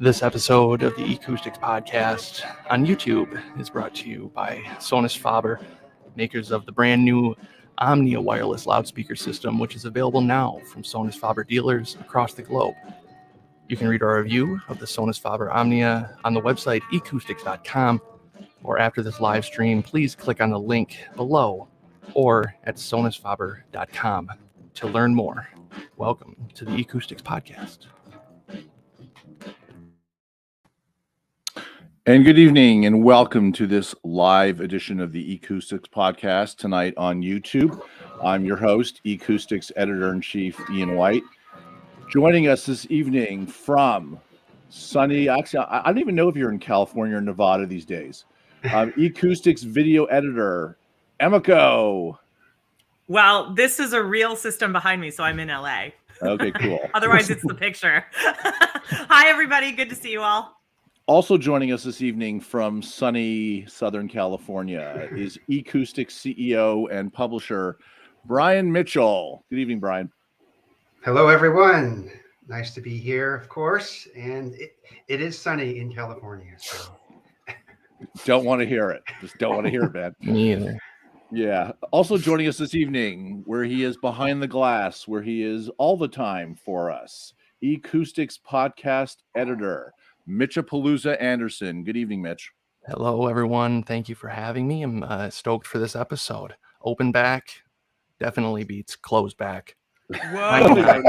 This episode of the eCoustics podcast on YouTube is brought to you by Sonus Faber, makers of the brand new Omnia wireless loudspeaker system, which is available now from Sonus Faber dealers across the globe. You can read our review of the Sonus Faber Omnia on the website eCoustics.com, or after this live stream, please click on the link below or at sonusfaber.com to learn more. Welcome to the eCoustics podcast. And good evening and welcome to this live edition of the eCoustics podcast tonight on YouTube. I'm your host, eCoustics Editor-in-Chief Ian White. Joining us this evening from sunny, actually, I don't even know if you're in California or Nevada these days. eCoustics Video Editor, Emiko. Well, this is a real system behind me, so I'm in LA. Okay, cool. Otherwise, it's the picture. Hi, everybody. Good to see you all. Also joining us this evening from sunny Southern California is eCoustics CEO and publisher, Brian Mitchell. Good evening, Brian. Hello, everyone. Nice to be here, of course. And it is sunny in California. So. Don't want to hear it. Just don't want to hear it, man. Me either. Yeah. Also joining us this evening, where he is behind the glass, where he is all the time for us, eCoustics podcast editor, Mitchapalooza Anderson. Good evening, Mitch. Hello, everyone. Thank you for having me. I'm stoked for this episode. Open back definitely beats closed back. Whoa.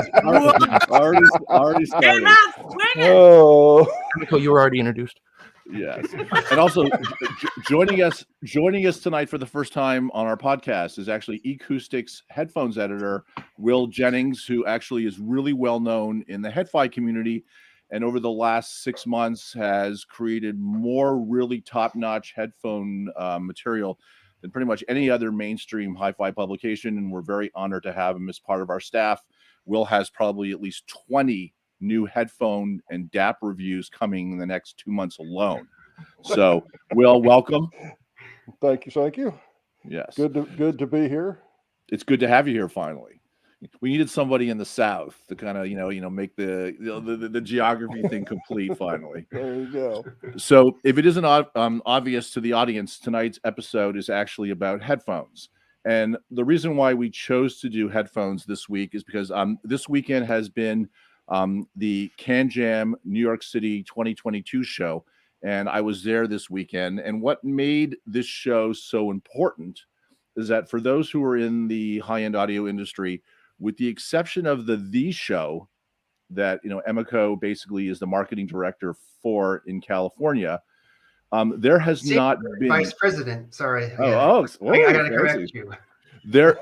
Already started. Oh, Emiko, you were already introduced. Yes. And also joining us tonight for the first time on our podcast is actually eCoustics headphones editor, Will Jennings, who actually is really well known in the Headphone community. And over the last 6 months has created more really top-notch headphone material than pretty much any other mainstream hi-fi publication. And we're very honored to have him as part of our staff. Will has probably at least 20 new headphone and DAP reviews coming in the next 2 months alone. So, Will, welcome. Thank you. Yes. Good to be here. It's good to have you here finally. We needed somebody in the South to kind of, make the geography thing complete finally. There you go. So if it isn't obvious to the audience, tonight's episode is actually about headphones. And the reason why we chose to do headphones this week is because this weekend has been the CanJam New York City 2022 show. And I was there this weekend. And what made this show so important is that for those who are in the high-end audio industry, with the exception of the show that, Emiko basically is the marketing director for in California, there has not been vice president. Sorry. I gotta correct you. There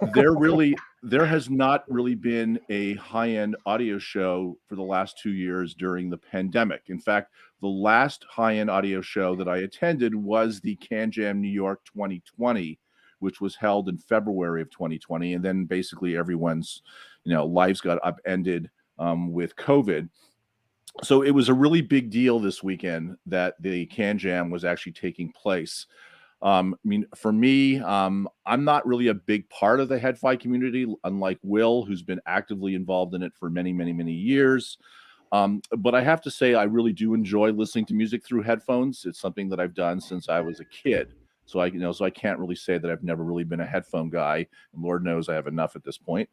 has not really been a high-end audio show for the last 2 years during the pandemic. In fact, the last high-end audio show that I attended was the CanJam New York 2020, which was held in February of 2020. And then basically everyone's, lives got upended with COVID. So it was a really big deal this weekend that the CanJam was actually taking place. For me, I'm not really a big part of the Headphone community, unlike Will, who's been actively involved in it for many, many, many years. But I have to say, I really do enjoy listening to music through headphones. It's something that I've done since I was a kid. So I can't really say that I've never really been a headphone guy. And Lord knows I have enough at this point.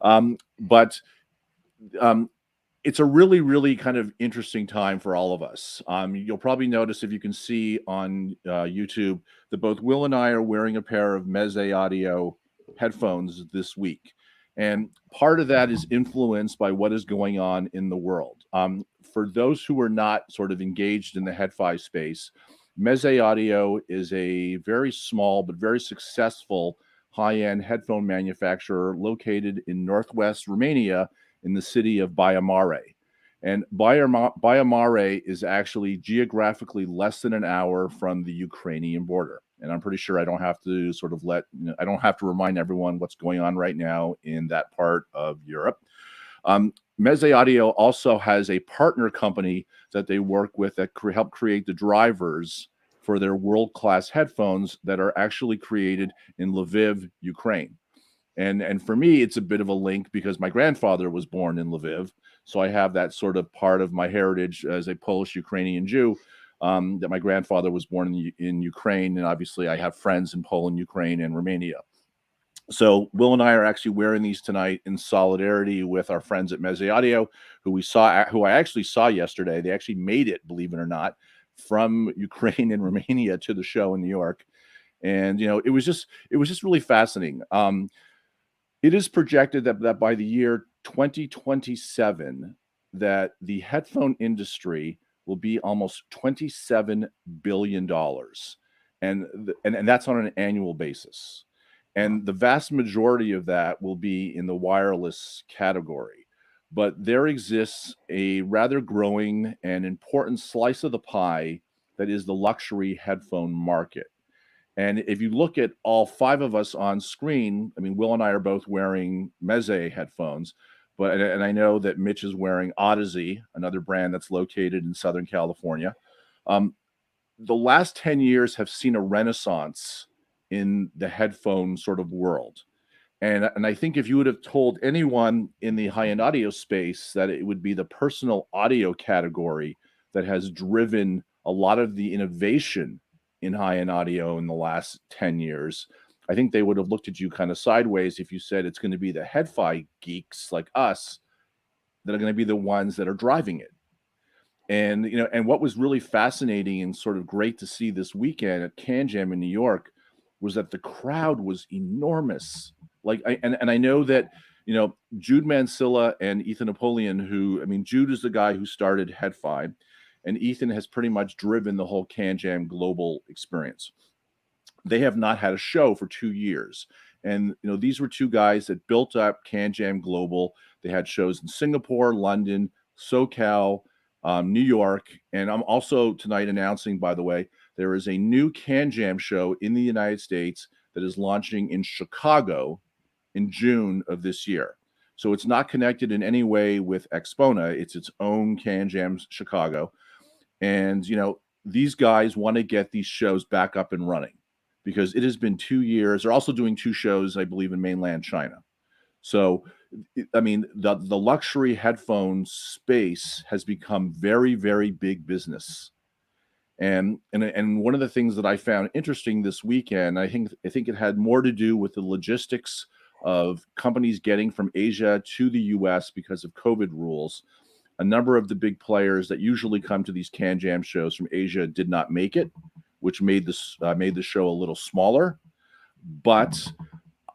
But it's a really, really kind of interesting time for all of us. You'll probably notice, if you can see on YouTube, that both Will and I are wearing a pair of Meze Audio headphones this week. And part of that is influenced by what is going on in the world. For those who are not sort of engaged in the headphone space, Meze Audio is a very small but very successful high-end headphone manufacturer located in northwest Romania in the city of Baia Mare. And Baia Mare is actually geographically less than an hour from the Ukrainian border. And I'm pretty sure I don't have to I don't have to remind everyone what's going on right now in that part of Europe. Meze Audio also has a partner company that they work with that help create the drivers for their world-class headphones that are actually created in Lviv, Ukraine. And for me, it's a bit of a link because my grandfather was born in Lviv. So I have that sort of part of my heritage as a Polish Ukrainian Jew, that my grandfather was born in Ukraine. And obviously I have friends in Poland, Ukraine, and Romania. So Will and I are actually wearing these tonight in solidarity with our friends at Meze Audio, who I actually saw yesterday. They actually made it, believe it or not, from Ukraine and Romania to the show in New York. And, it was just really fascinating. It is projected that by the year 2027, that the headphone industry will be almost $27 billion. And that's on an annual basis. And the vast majority of that will be in the wireless category. But there exists a rather growing and important slice of the pie that is the luxury headphone market. And if you look at all five of us on screen, I mean, Will and I are both wearing Meze headphones, and I know that Mitch is wearing Odyssey, another brand that's located in Southern California. The last 10 years have seen a renaissance in the headphone sort of world. And I think if you would have told anyone in the high-end audio space that it would be the personal audio category that has driven a lot of the innovation in high-end audio in the last 10 years, I think they would have looked at you kind of sideways if you said it's going to be the Headphone geeks like us that are going to be the ones that are driving it. And, and what was really fascinating and sort of great to see this weekend at CanJam in New York was that the crowd was enormous. I know that, Jude Mansilla and Ethan Napoleon, Jude is the guy who started Headphone, and Ethan has pretty much driven the whole CanJam global experience. They have not had a show for 2 years. And, these were two guys that built up CanJam Global. They had shows in Singapore, London, SoCal, New York. And I'm also tonight announcing, by the way, there is a new CanJam show in the United States that is launching in Chicago in June of this year. So it's not connected in any way with Expona. It's its own CanJam Chicago. And, these guys want to get these shows back up and running because it has been 2 years. They're also doing 2 shows, I believe, in mainland China. So, the luxury headphone space has become very, very big business. And one of the things that I found interesting this weekend, I think it had more to do with the logistics of companies getting from Asia to the US because of COVID rules. A number of the big players that usually come to these CanJam shows from Asia did not make it, which made the show a little smaller. But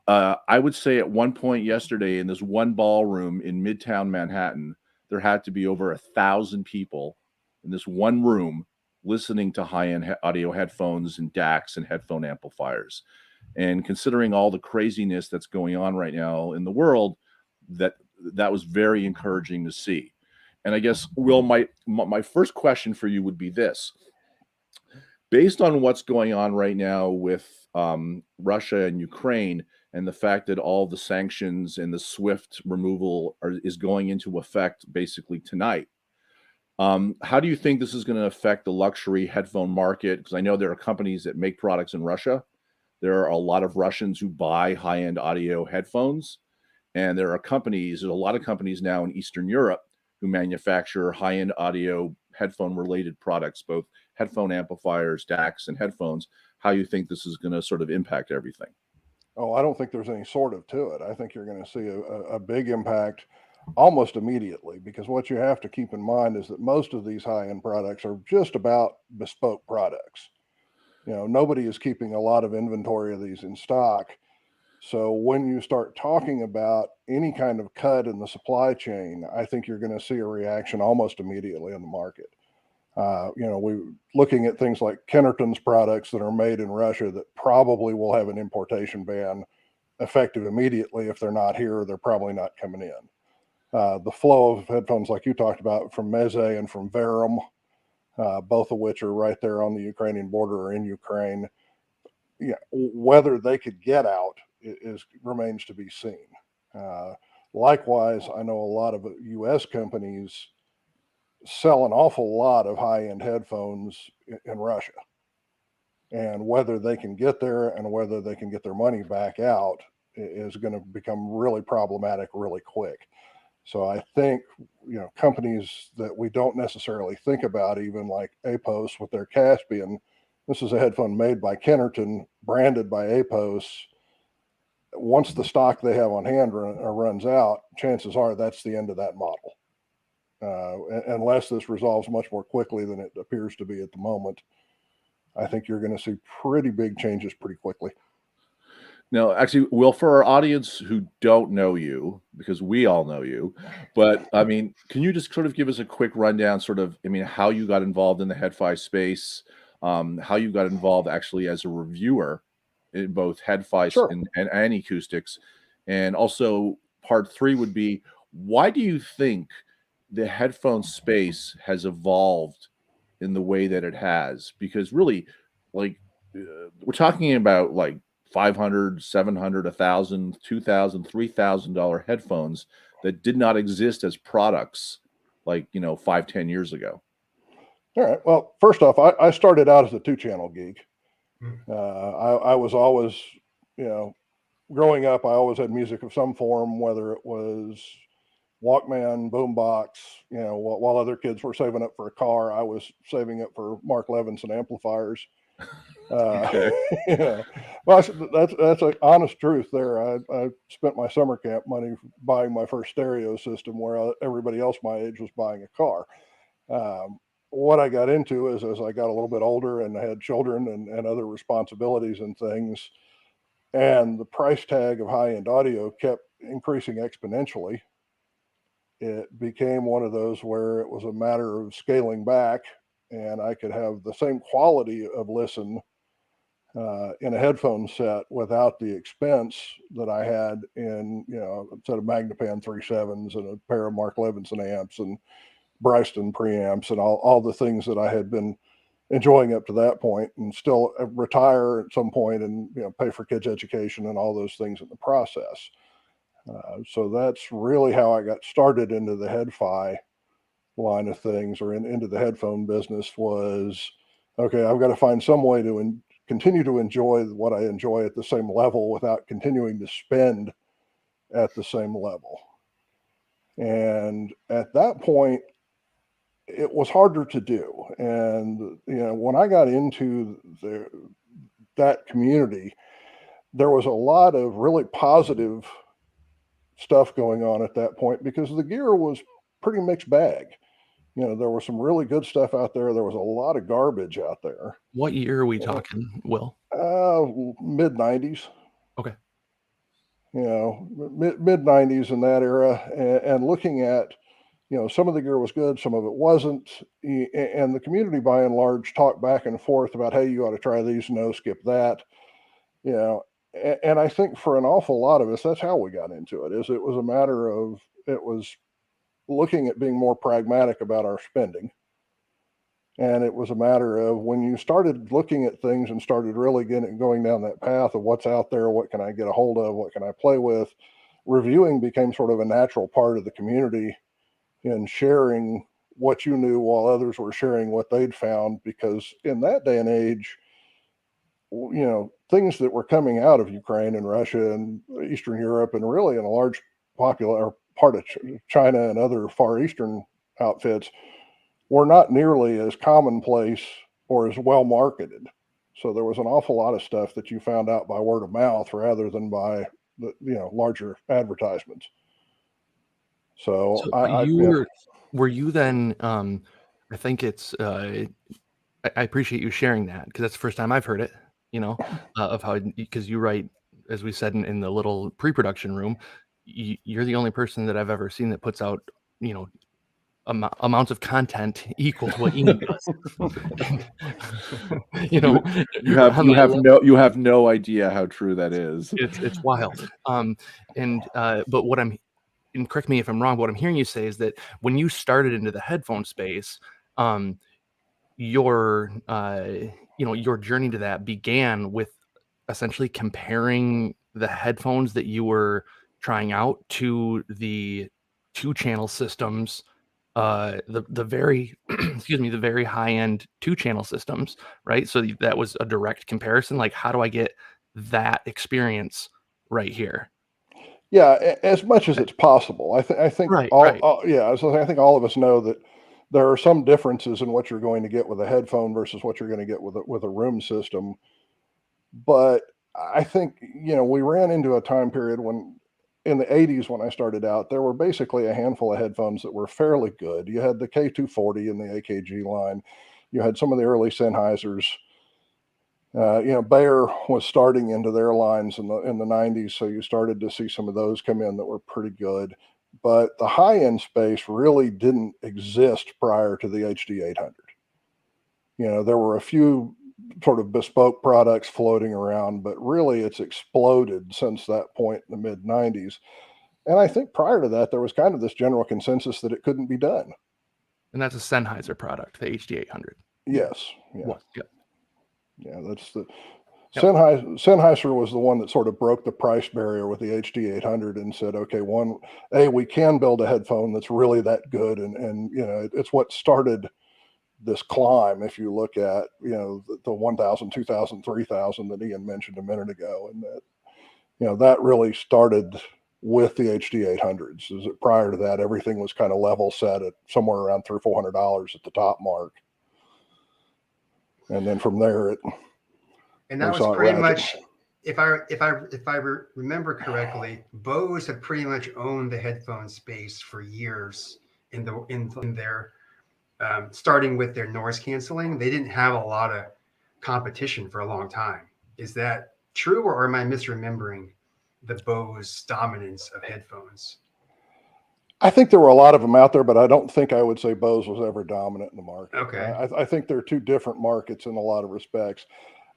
I would say at one point yesterday in this one ballroom in Midtown Manhattan, there had to be over 1,000 people in this one room listening to high-end audio headphones and DACs and headphone amplifiers. And considering all the craziness that's going on right now in the world, that was very encouraging to see. And I guess, Will, my first question for you would be this. Based on what's going on right now with Russia and Ukraine and the fact that all the sanctions and the swift removal is going into effect basically tonight, how do you think this is going to affect the luxury headphone market? Because I know there are companies that make products in Russia. There are a lot of Russians who buy high-end audio headphones. And there's a lot of companies now in Eastern Europe who manufacture high-end audio headphone-related products, both headphone amplifiers, DACs, and headphones. How you think this is going to sort of impact everything? Oh, I don't think there's any sort of to it. I think you're going to see a big impact almost immediately, because what you have to keep in mind is that most of these high-end products are just about bespoke products. Nobody is keeping a lot of inventory of these in stock. So when you start talking about any kind of cut in the supply chain, I think you're going to see a reaction almost immediately in the market. We're looking at things like Kennerton's products that are made in Russia that probably will have an importation ban effective immediately. If they're not here, they're probably not coming in. The flow of headphones, like you talked about, from Meze and from Verum, both of which are right there on the Ukrainian border or in Ukraine. Whether they could get out remains to be seen. Likewise, I know a lot of U.S. companies sell an awful lot of high-end headphones in Russia. And whether they can get there and whether they can get their money back out is going to become really problematic really quick. So I think, companies that we don't necessarily think about, even like Apos with their Caspian, this is a headphone made by Kennerton, branded by Apos. Once the stock they have on hand runs out, chances are that's the end of that model. Unless this resolves much more quickly than it appears to be at the moment, I think you're going to see pretty big changes pretty quickly. Now, actually, Will, for our audience who don't know you, because we all know you, but I mean, can you just sort of give us a quick rundown, how you got involved in the Headphi space, how you got involved actually as a reviewer in both Headphi Sure. and eCoustics, and also part 3 would be, why do you think the headphone space has evolved in the way that it has? Because really, like, we're talking about like $500, $700, $1,000, $2,000, $3,000 headphones that did not exist as products like 5-10 years ago. All right. Well, first off, I started out as a 2-channel geek. I was always, growing up, I always had music of some form, whether it was Walkman, boombox, while other kids were saving up for a car, I was saving up for Mark Levinson amplifiers. Okay. Well, that's an honest truth there. I spent my summer camp money buying my first stereo system, where everybody else my age was buying a car. What I got into is, as I got a little bit older and I had children and other responsibilities and things, and the price tag of high-end audio kept increasing exponentially, it became one of those where it was a matter of scaling back, and I could have the same quality of listen in a headphone set without the expense that I had in, a set of Magnapan 3.7s and a pair of Mark Levinson amps and Bryston preamps and all the things that I had been enjoying up to that point, and still retire at some point and pay for kids' education and all those things in the process. So that's really how I got started into the Headphi line of things, or into the headphone business. Was, okay, I've got to find some way to continue to enjoy what I enjoy at the same level without continuing to spend at the same level. And at that point, it was harder to do. And, when I got into that community, there was a lot of really positive stuff going on at that point, because the gear was pretty mixed bag. There was some really good stuff out there. There was a lot of garbage out there. What year are we talking, Will? Mid 90s. Okay. Mid 90s in that era, and looking at, some of the gear was good, some of it wasn't, and the community by and large talked back and forth about, hey, you ought to try these, no, skip that, and I think for an awful lot of us, that's how we got into it. It was a matter of, it was looking at being more pragmatic about our spending. And it was a matter of, when you started looking at things and started really going down that path of what's out there, what can I get a hold of, what can I play with, reviewing became sort of a natural part of the community, in sharing what you knew while others were sharing what they'd found. Because in that day and age, things that were coming out of Ukraine and Russia and Eastern Europe, and really in a large popular part of China and other Far Eastern outfits, were not nearly as commonplace or as well marketed. So there was an awful lot of stuff that you found out by word of mouth rather than by the larger advertisements. So were you then? I think it's. I appreciate you sharing that, because that's the first time I've heard it. Of how, because you write, as we said in the little pre-production room, you're the only person that I've ever seen that puts out, amounts of content equal to what Ian does. You have no idea how true that is. It's wild. But what I'm, and correct me if I'm wrong, but what I'm hearing you say is that when you started into the headphone space, your journey to that began with essentially comparing the headphones that you were trying out to the 2-channel systems, the very the very high-end 2-channel systems, right? So that was a direct comparison. Like, how do I get that experience right here. Yeah, as much as it's possible. I think Right, all, right. yeah. So I think all of us know that there are some differences in what you're going to get with a headphone versus what you're going to get with a room system. But I think, we ran into a time period when in the 80s, when I started out, there were basically a handful of headphones that were fairly good. You had the K240 in the AKG line. You had some of the early Sennheisers. Bayer was starting into their lines in the 90s, so you started to see some of those come in that were pretty good. But the high-end space really didn't exist prior to the HD 800. There were a few sort of bespoke products floating around, but really it's exploded since that point in the mid 90s. And I think prior to that, there was kind of this general consensus that it couldn't be done. And that's a Sennheiser product, the HD 800. Yes. Yeah. What? Yeah. Yeah, that's the Yep. Sennheiser was the one that sort of broke the price barrier with the HD 800 and said, okay, we can build a headphone that's really that good, and it's what started this climb. If you look at the 1,000, 2,000, 3,000 that Ian mentioned a minute ago, and that really started with the HD 800s. Is that prior to that, everything was kind of level set at somewhere around $300-400 at the top mark. And then from there, and that was pretty much, if I remember correctly, Bose had pretty much owned the headphone space for years in their starting with their noise canceling. They didn't have a lot of competition for a long time. Is that true, or am I misremembering the Bose dominance of headphones? I think there were a lot of them out there, but I don't think I would say Bose was ever dominant in the market. Okay. I think they're two different markets in a lot of respects.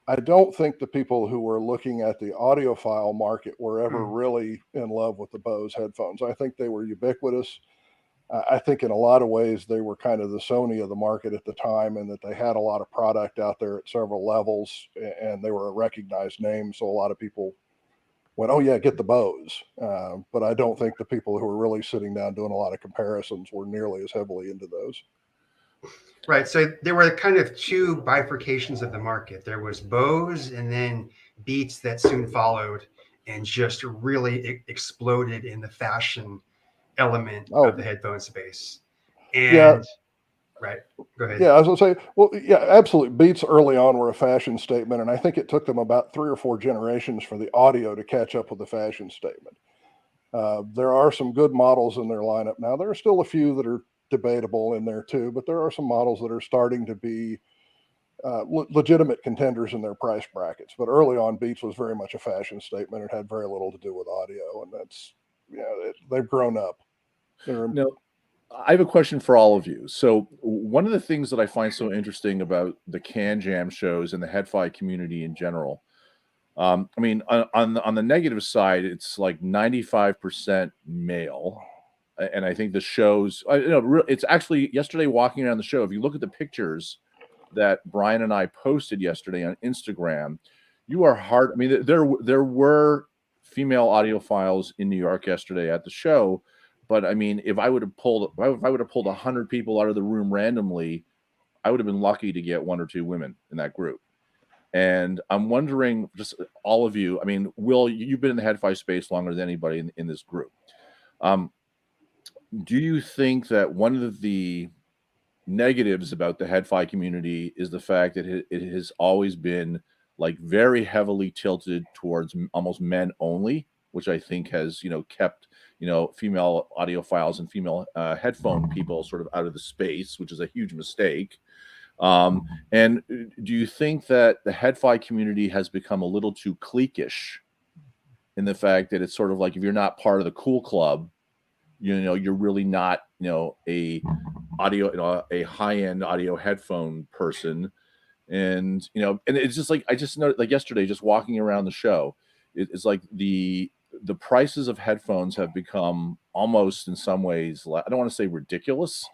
I don't think the people who were looking at the audiophile market were ever really in love with the Bose headphones. I think they were ubiquitous. I think in a lot of ways they were kind of the Sony of the market at the time, and that they had a lot of product out there at several levels, and they were a recognized name. So a lot of people went, oh yeah, get the Bose. But I don't think the people who were really sitting down doing a lot of comparisons were nearly as heavily into those. Right. So there were kind of two bifurcations of the market. There was Bose, and then Beats that soon followed and just really exploded in the fashion element of the headphone space. And right. Go ahead. Yeah, I was gonna say, well, yeah, absolutely. Beats early on were a fashion statement, and I think it took them about 3 or 4 generations for the audio to catch up with the fashion statement. There are some good models in their lineup now. There are still a few that are debatable in there too, but there are some models that are starting to be legitimate contenders in their price brackets. But early on, Beats was very much a fashion statement. It had very little to do with audio, and they've grown up. No, I have a question for all of you. So one of the things that I find so interesting about the CanJam shows and the Headphone community in general, I mean, on the negative side, it's like 95% male. And I think the shows, it's actually yesterday walking around the show, if you look at the pictures that Brian and I posted yesterday on Instagram, you are hard. I mean, there were female audiophiles in New York yesterday at the show. But I mean, if I would have pulled 100 people out of the room randomly, I would have been lucky to get 1 or 2 women in that group. And I'm wondering, just all of you, I mean, Will, you've been in the headphone space longer than anybody in this group. Do you think that one of the negatives about the headphone community is the fact that it has always been like very heavily tilted towards almost men only, which I think has, kept, female audiophiles and female headphone people sort of out of the space, which is a huge mistake. And do you think that the headphone community has become a little too cliquish in the fact that it's sort of like, if you're not part of the cool club, you're really not, a high-end audio headphone person. And, and it's just like, I just noticed, like yesterday, just walking around the show, it's like the prices of headphones have become almost in some ways, I don't want to say ridiculous,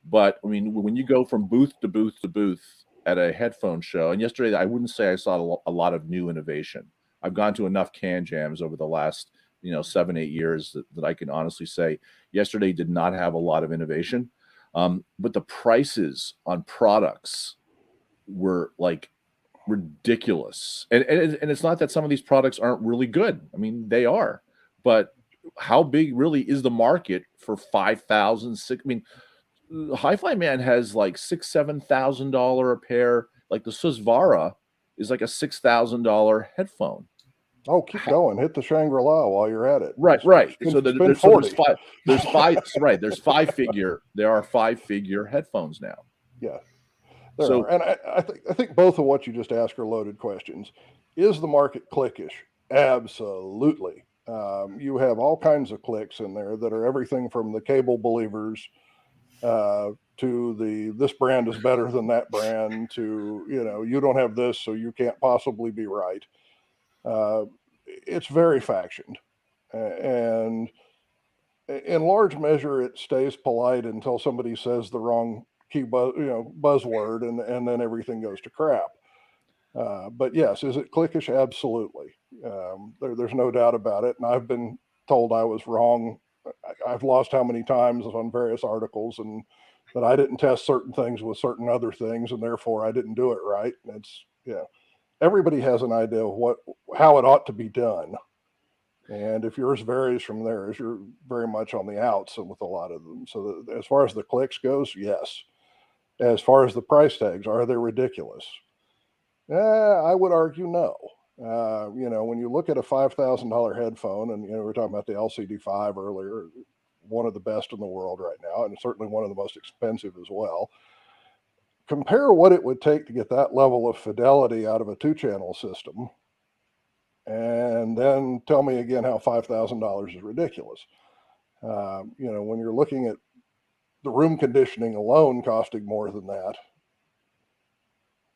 but I mean, when you go from booth to booth to booth at a headphone show, and yesterday, I wouldn't say I saw a lot of new innovation. I've gone to enough CanJams over the last, 7-8 years that I can honestly say yesterday did not have a lot of innovation. But the prices on products were like ridiculous. And it's not that some of these products aren't really good. I mean, they are. But how big really is the market for 5,000? I mean, Hi-Fi Man has like $6,000-$7,000 a pair. Like the Susvara is like a $6,000 headphone. Oh, keep going. Hit the Shangri-La while you're at it. Right. So there's 40. There's five figure. There are 5-figure headphones now. Yeah. And I think both of what you just asked are loaded questions. Is the market cliquish? Absolutely. You have all kinds of cliques in there that are everything from the cable believers to this brand is better than that brand to, you don't have this, so you can't possibly be right. It's very factioned, and in large measure, it stays polite until somebody says the wrong buzzword, and then everything goes to crap. But yes, is it cliquish? Absolutely. There's no doubt about it. And I've been told I was wrong. I've lost how many times on various articles, and that I didn't test certain things with certain other things, and therefore I didn't do it right. And everybody has an idea of how it ought to be done. And if yours varies from theirs, you're very much on the outs with a lot of them. So as far as the clicks goes, yes. As far as the price tags, are they ridiculous? I would argue no. When you look at a $5,000 headphone, and we were talking about the LCD5 earlier, one of the best in the world right now, and certainly one of the most expensive as well. Compare what it would take to get that level of fidelity out of a 2-channel system, and then tell me again how $5,000 is ridiculous. When you're looking at the room conditioning alone costing more than that,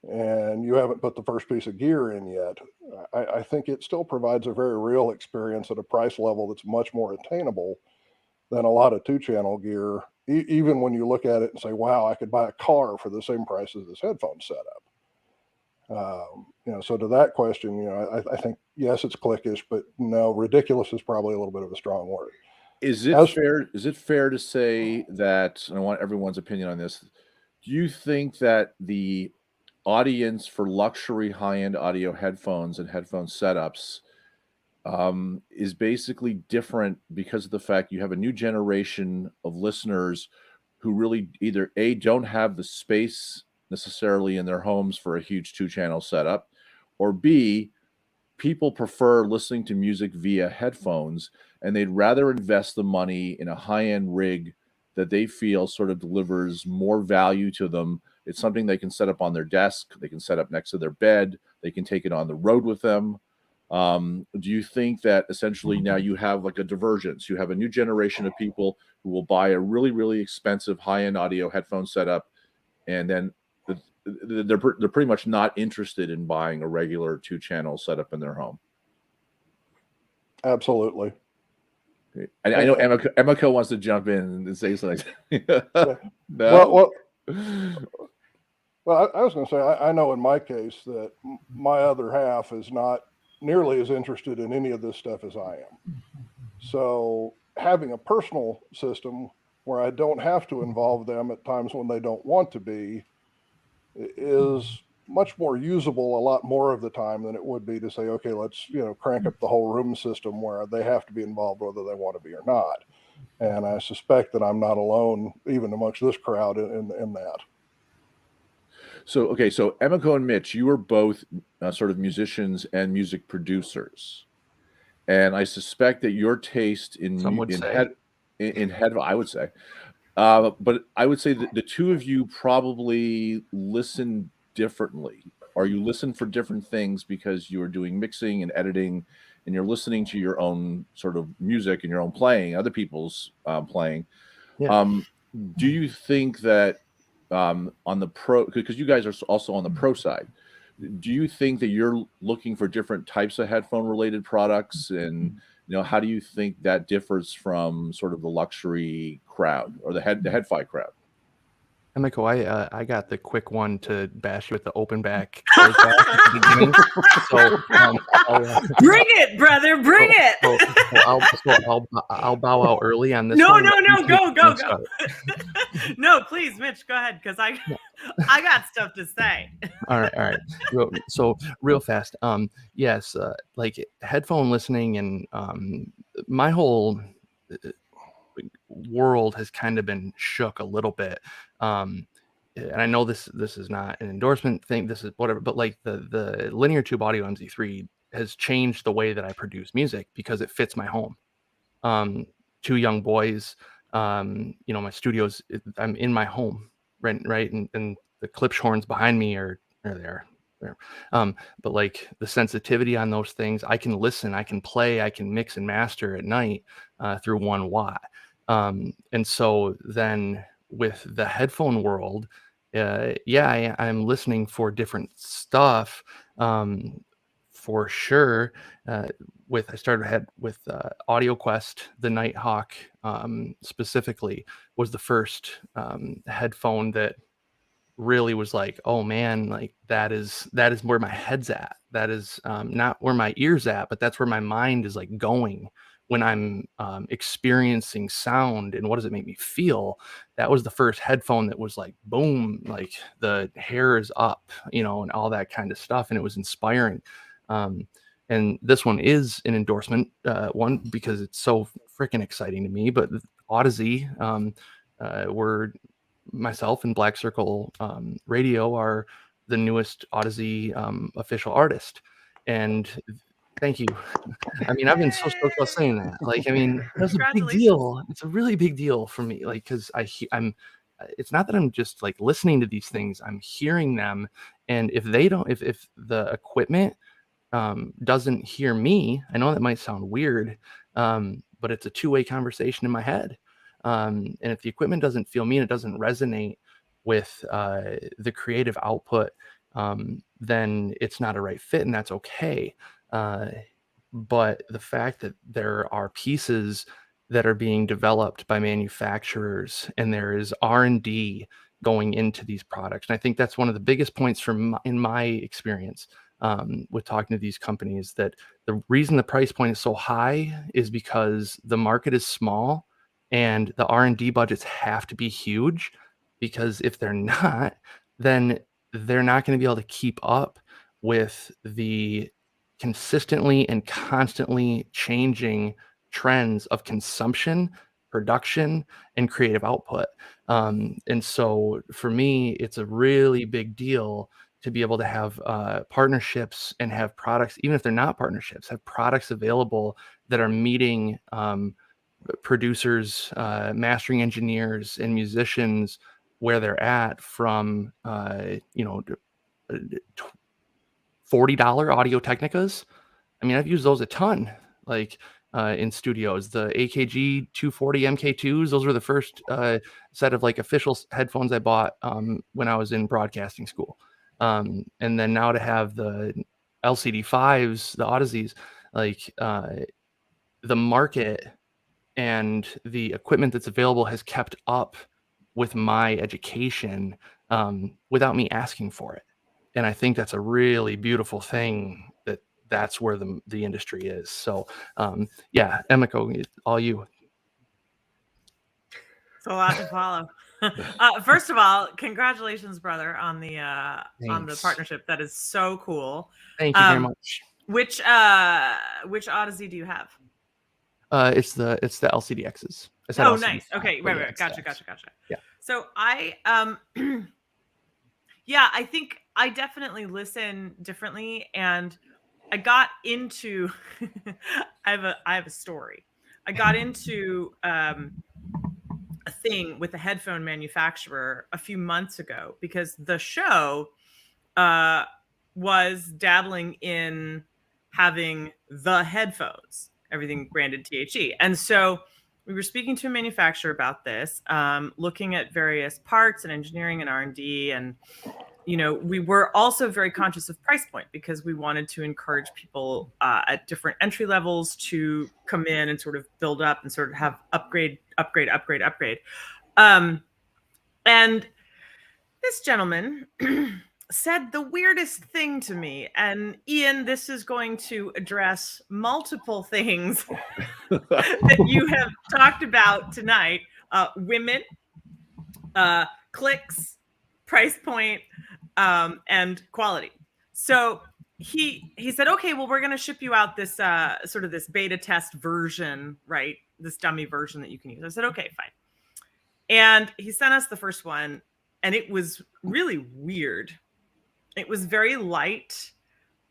and you haven't put the first piece of gear in yet, I think it still provides a very real experience at a price level that's much more attainable than a lot of 2-channel gear, even when you look at it and say, wow, I could buy a car for the same price as this headphone setup. So to that question, I think, yes, it's cliquish, but no, ridiculous is probably a little bit of a strong word. Is it fair to say that, and I want everyone's opinion on this, do you think that the audience for luxury high-end audio headphones and headphone setups is basically different because of the fact you have a new generation of listeners who really either A, don't have the space necessarily in their homes for a huge 2-channel setup, or B, people prefer listening to music via headphones, and they'd rather invest the money in a high-end rig that they feel sort of delivers more value to them. It's something they can set up on their desk, they can set up next to their bed, they can take it on the road with them. Do you think that essentially now you have like a divergence? You have a new generation of people who will buy a really, really expensive high-end audio headphone setup, and then they're pretty much not interested in buying a regular 2-channel setup in their home. Absolutely. I know Emiko wants to jump in and say something. No? Well, I was going to say, I know in my case that my other half is not nearly as interested in any of this stuff as I am. So having a personal system where I don't have to involve them at times when they don't want to be is much more usable a lot more of the time than it would be to say, okay, let's, crank up the whole room system where they have to be involved whether they want to be or not. And I suspect that I'm not alone even amongst this crowd in that. So Emiko and Mitch, you are both sort of musicians and music producers. And I suspect that your taste in headphone, I would say, but I would say that the two of you probably listen differently, or you listen for different things because you are doing mixing and editing, and you're listening to your own sort of music and your own playing, other people's playing. Yeah. Do you think that on the pro, because you guys are also on the pro side, do you think that you're looking for different types of headphone related products, and how do you think that differs from sort of the luxury crowd or the Headfi crowd? Emiko, I got the quick one to bash you with the open back. Close back at the beginning. So bring it, brother, bring it. I'll bow out early on this No, one. no, go. Start. No, please, Mitch, go ahead, because I got stuff to say. All right. So real fast. Yes, like headphone listening and my whole world has kind of been shook a little bit. And I know this is not an endorsement thing. This is whatever, but like the linear tube audio MZ3 has changed the way that I produce music because it fits my home. 2 young boys, my studio's, I'm in my home, right, and the Klipschorns behind me are there. But like the sensitivity on those things, I can listen, I can play, I can mix and master at night through 1 watt. And so then with the headphone world, I'm listening for different stuff for sure. I started with AudioQuest, the Nighthawk specifically was the first headphone that really was like, oh man, like that is where my head's at. That is not where my ear's at, but that's where my mind is like going when I'm experiencing sound and what does it make me feel. That was the first headphone that was like, boom, like the hair is up, and all that kind of stuff. And it was inspiring. And this one is an endorsement one because it's so freaking exciting to me. But Odyssey, we're myself and Black Circle Radio are the newest Odyssey official artist, and thank you. I mean, I've been so stoked about saying that. Like, I mean, that's a big deal. It's a really big deal for me. Like, because I'm. It's not that I'm just like listening to these things. I'm hearing them, and if the equipment doesn't hear me, I know that might sound weird, but it's a 2-way conversation in my head. And if the equipment doesn't feel me and it doesn't resonate with the creative output, then it's not a right fit, and that's okay. But the fact that there are pieces that are being developed by manufacturers and there is R&D going into these products, and I think that's one of the biggest points in my experience with talking to these companies, that the reason the price point is so high is because the market is small and the R&D budgets have to be huge, because if they're not, then they're not going to be able to keep up with the consistently and constantly changing trends of consumption, production, and creative output. And so for me, it's a really big deal to be able to have partnerships and have products, even if they're not partnerships, have products available that are meeting producers, mastering engineers, and musicians where they're at, from $40 Audio Technicas. I mean, I've used those a ton, like in studios. The AKG 240 MK2s, those were the first set of like official headphones I bought when I was in broadcasting school. And then now to have the LCD 5s, the Odysseys, like the market and the equipment that's available has kept up with my education without me asking for it. And I think that's a really beautiful thing, that's where the industry is. So Emiko, all you. It's a lot to follow. First of all, congratulations, brother, on the partnership. That is so cool. Thank you very much. Which Odyssey do you have? It's the LCDXs. Oh, nice. Okay, right. Gotcha. Yeah. So I I think I definitely listen differently, and I got into I have a story. I got into a thing with a headphone manufacturer a few months ago because the show was dabbling in having the headphones, everything branded THE. And so we were speaking to a manufacturer about this, looking at various parts and engineering and R&D. And, we were also very conscious of price point because we wanted to encourage people at different entry levels to come in and sort of build up and sort of have upgrade. And this gentleman said the weirdest thing to me. And Ian, this is going to address multiple things that you have talked about tonight. Women, cliques, price point, and quality. So he said, okay, well, we're going to ship you out this sort of this beta test version, right? This dummy version that you can use. I said, okay, fine. And he sent us the first one, and it was really weird. It was very light.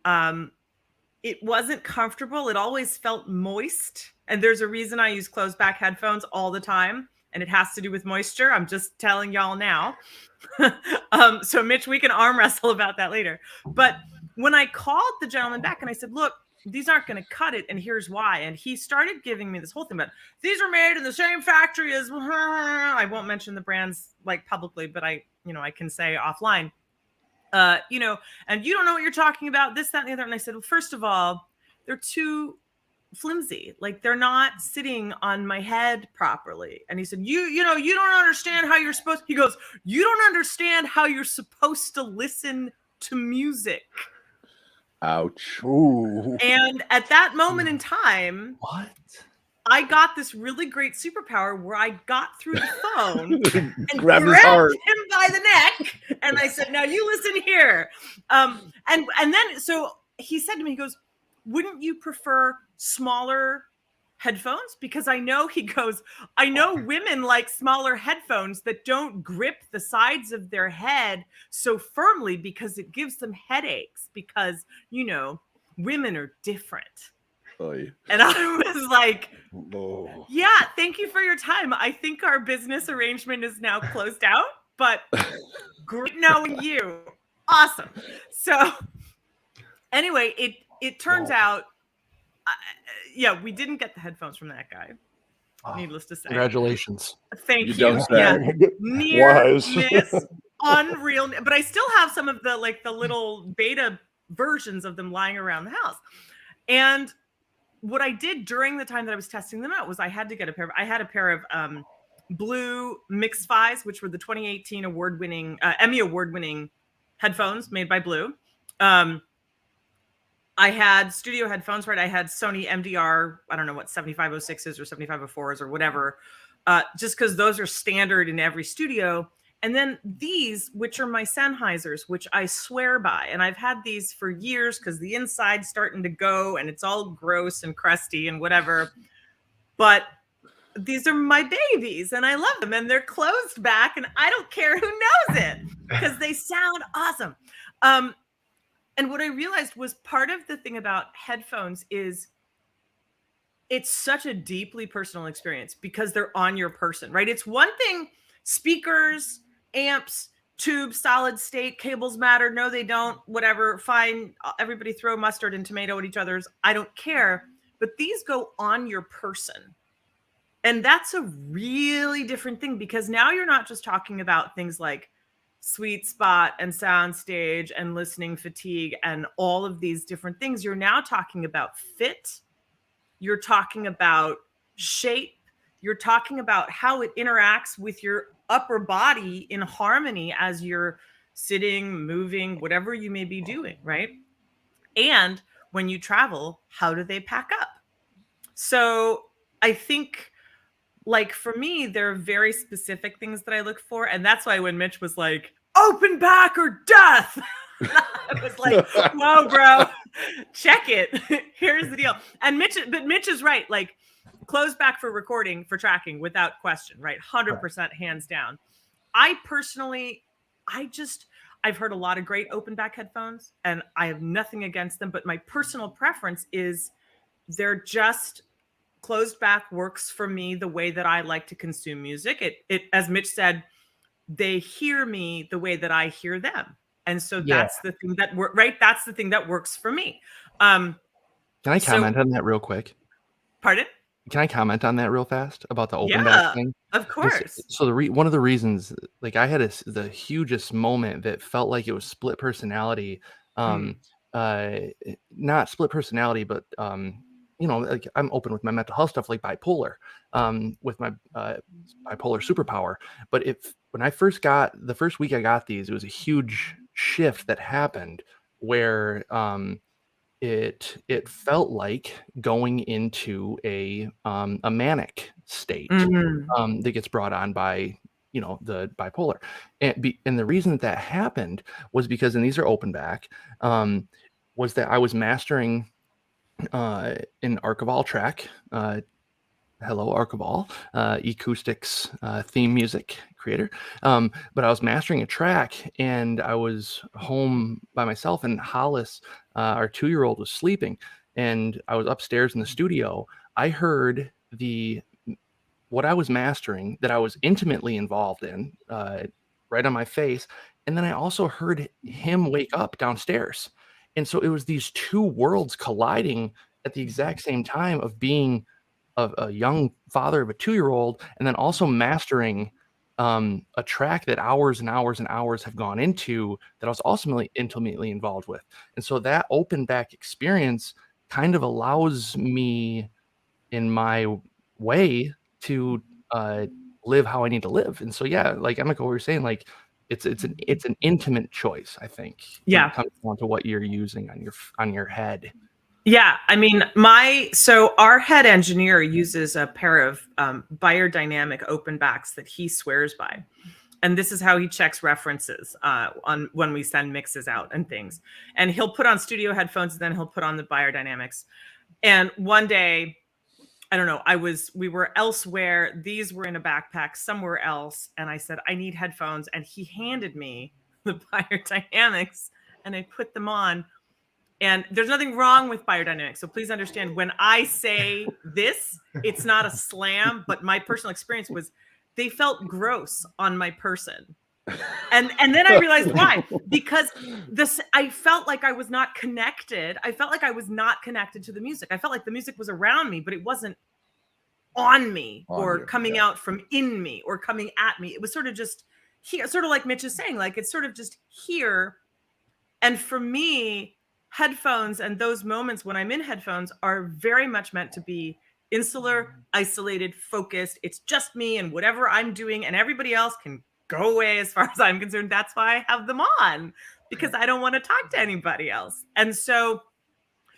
It wasn't comfortable. It always felt moist. And there's a reason I use closed back headphones all the time, and it has to do with moisture. I'm just telling y'all now. So Mitch, we can arm wrestle about that later. But when I called the gentleman back and I said, look, these aren't going to cut it, and here's why. And he started giving me this whole thing about these are made in the same factory as I won't mention the brands like publicly, but I can say offline. And you don't know what you're talking about, this, that, and the other. And I said, well, first of all, they're too flimsy. Like, they're not sitting on my head properly. And he said, you don't understand how you're supposed. He goes, you don't understand how you're supposed to listen to music. Ouch. Ooh. And at that moment in time, What? I got this really great superpower where I got through the phone and Grabbed his grabbed heart. him by the neck. And I said, now you listen here. And then, so he said to me, he goes, wouldn't you prefer smaller headphones? Because I know women like smaller headphones that don't grip the sides of their head so firmly because it gives them headaches because, women are different. Oy. And I was like, Oh. yeah, thank you for your time. I think our business arrangement is now closed out, but great knowing you. Awesome. So anyway, it turns out, we didn't get the headphones from that guy. Needless to say. Congratulations. Thank You you. don't say. Yeah. Near Wise. miss, unreal. But I still have some of the little beta versions of them lying around the house. And what I did during the time that I was testing them out was I had to get a pair of Blue Mix-Fi's, which were the 2018 Emmy award-winning headphones made by Blue. I had studio headphones, right? I had Sony MDR, I don't know what 7506s or 7504s or whatever, just because those are standard in every studio. And then these, which are my Sennheisers, which I swear by. And I've had these for years because the inside's starting to go and it's all gross and crusty and whatever. But these are my babies and I love them. And they're closed back and I don't care who knows it because they sound awesome. And what I realized was part of the thing about headphones is it's such a deeply personal experience because they're on your person, right? It's one thing, speakers, amps, tubes, solid state, cables matter. No, they don't. Whatever. Fine. Everybody throw mustard and tomato at each other's. I don't care. But these go on your person. And that's a really different thing because now you're not just talking about things like sweet spot and soundstage and listening fatigue and all of these different things. You're now talking about fit. You're talking about shape. You're talking about how it interacts with your upper body in harmony as you're sitting, moving, whatever you may be doing, right? And when you travel, how do they pack up? So I think, like, for me, there are very specific things that I look for. And that's why when Mitch was like, open back or death, I was like, whoa, bro, check it. Here's the deal. And Mitch is right. Like, closed back for recording, for tracking, without question, right? 100% hands down. I personally, I've heard a lot of great open back headphones and I have nothing against them, but my personal preference is they're just closed back works for me the way that I like to consume music. It as Mitch said, they hear me the way that I hear them. And so that's the thing that that's the thing that works for me. Can I comment on that real quick? Pardon? Can I comment on that real fast about the open back thing? Of course. So one of the reasons, like, I had the hugest moment that felt like it was split personality, not split personality, but like, I'm open with my mental health stuff, like bipolar, with my bipolar superpower. But when I first got the first week I got these, it was a huge shift that happened where it felt like going into a manic state that gets brought on by the bipolar, and the reason that happened was because, and these are open back, was that I was mastering an Archivol track. Hello, Archivol, eCoustics theme music creator. But I was mastering a track, and I was home by myself, and Hollis, our 2-year-old, was sleeping, and I was upstairs in the studio. I heard what I was mastering that I was intimately involved in right on my face, and then I also heard him wake up downstairs. And so it was these two worlds colliding at the exact same time, of being a young father of a 2-year-old, and then also mastering a track that hours and hours and hours have gone into, that I was also intimately involved with. And so that open back experience kind of allows me in my way to live how I need to live. And so, yeah, like Emiko, we were saying, like it's an intimate choice, I think. Yeah. When it comes down to what you're using on your head. Yeah, I mean, so our head engineer uses a pair of biodynamic open backs that he swears by. And this is how he checks references on when we send mixes out and things. And he'll put on studio headphones, and then he'll put on the biodynamics. And one day, I don't know, we were elsewhere. These were in a backpack somewhere else. And I said, I need headphones. And he handed me the biodynamics, and I put them on. And there's nothing wrong with biodynamics. So please understand, when I say this, it's not a slam, but my personal experience was they felt gross on my person. And then I realized why. Because I felt like I was not connected. I felt like I was not connected to the music. I felt like the music was around me, but it wasn't on me or coming out from in me or coming at me. It was sort of just here, sort of like Mitch is saying, like it's sort of just here. And for me, headphones and those moments when I'm in headphones are very much meant to be insular, isolated, focused. It's just me and whatever I'm doing, and everybody else can go away as far as I'm concerned. That's why I have them on, because I don't want to talk to anybody else. And so,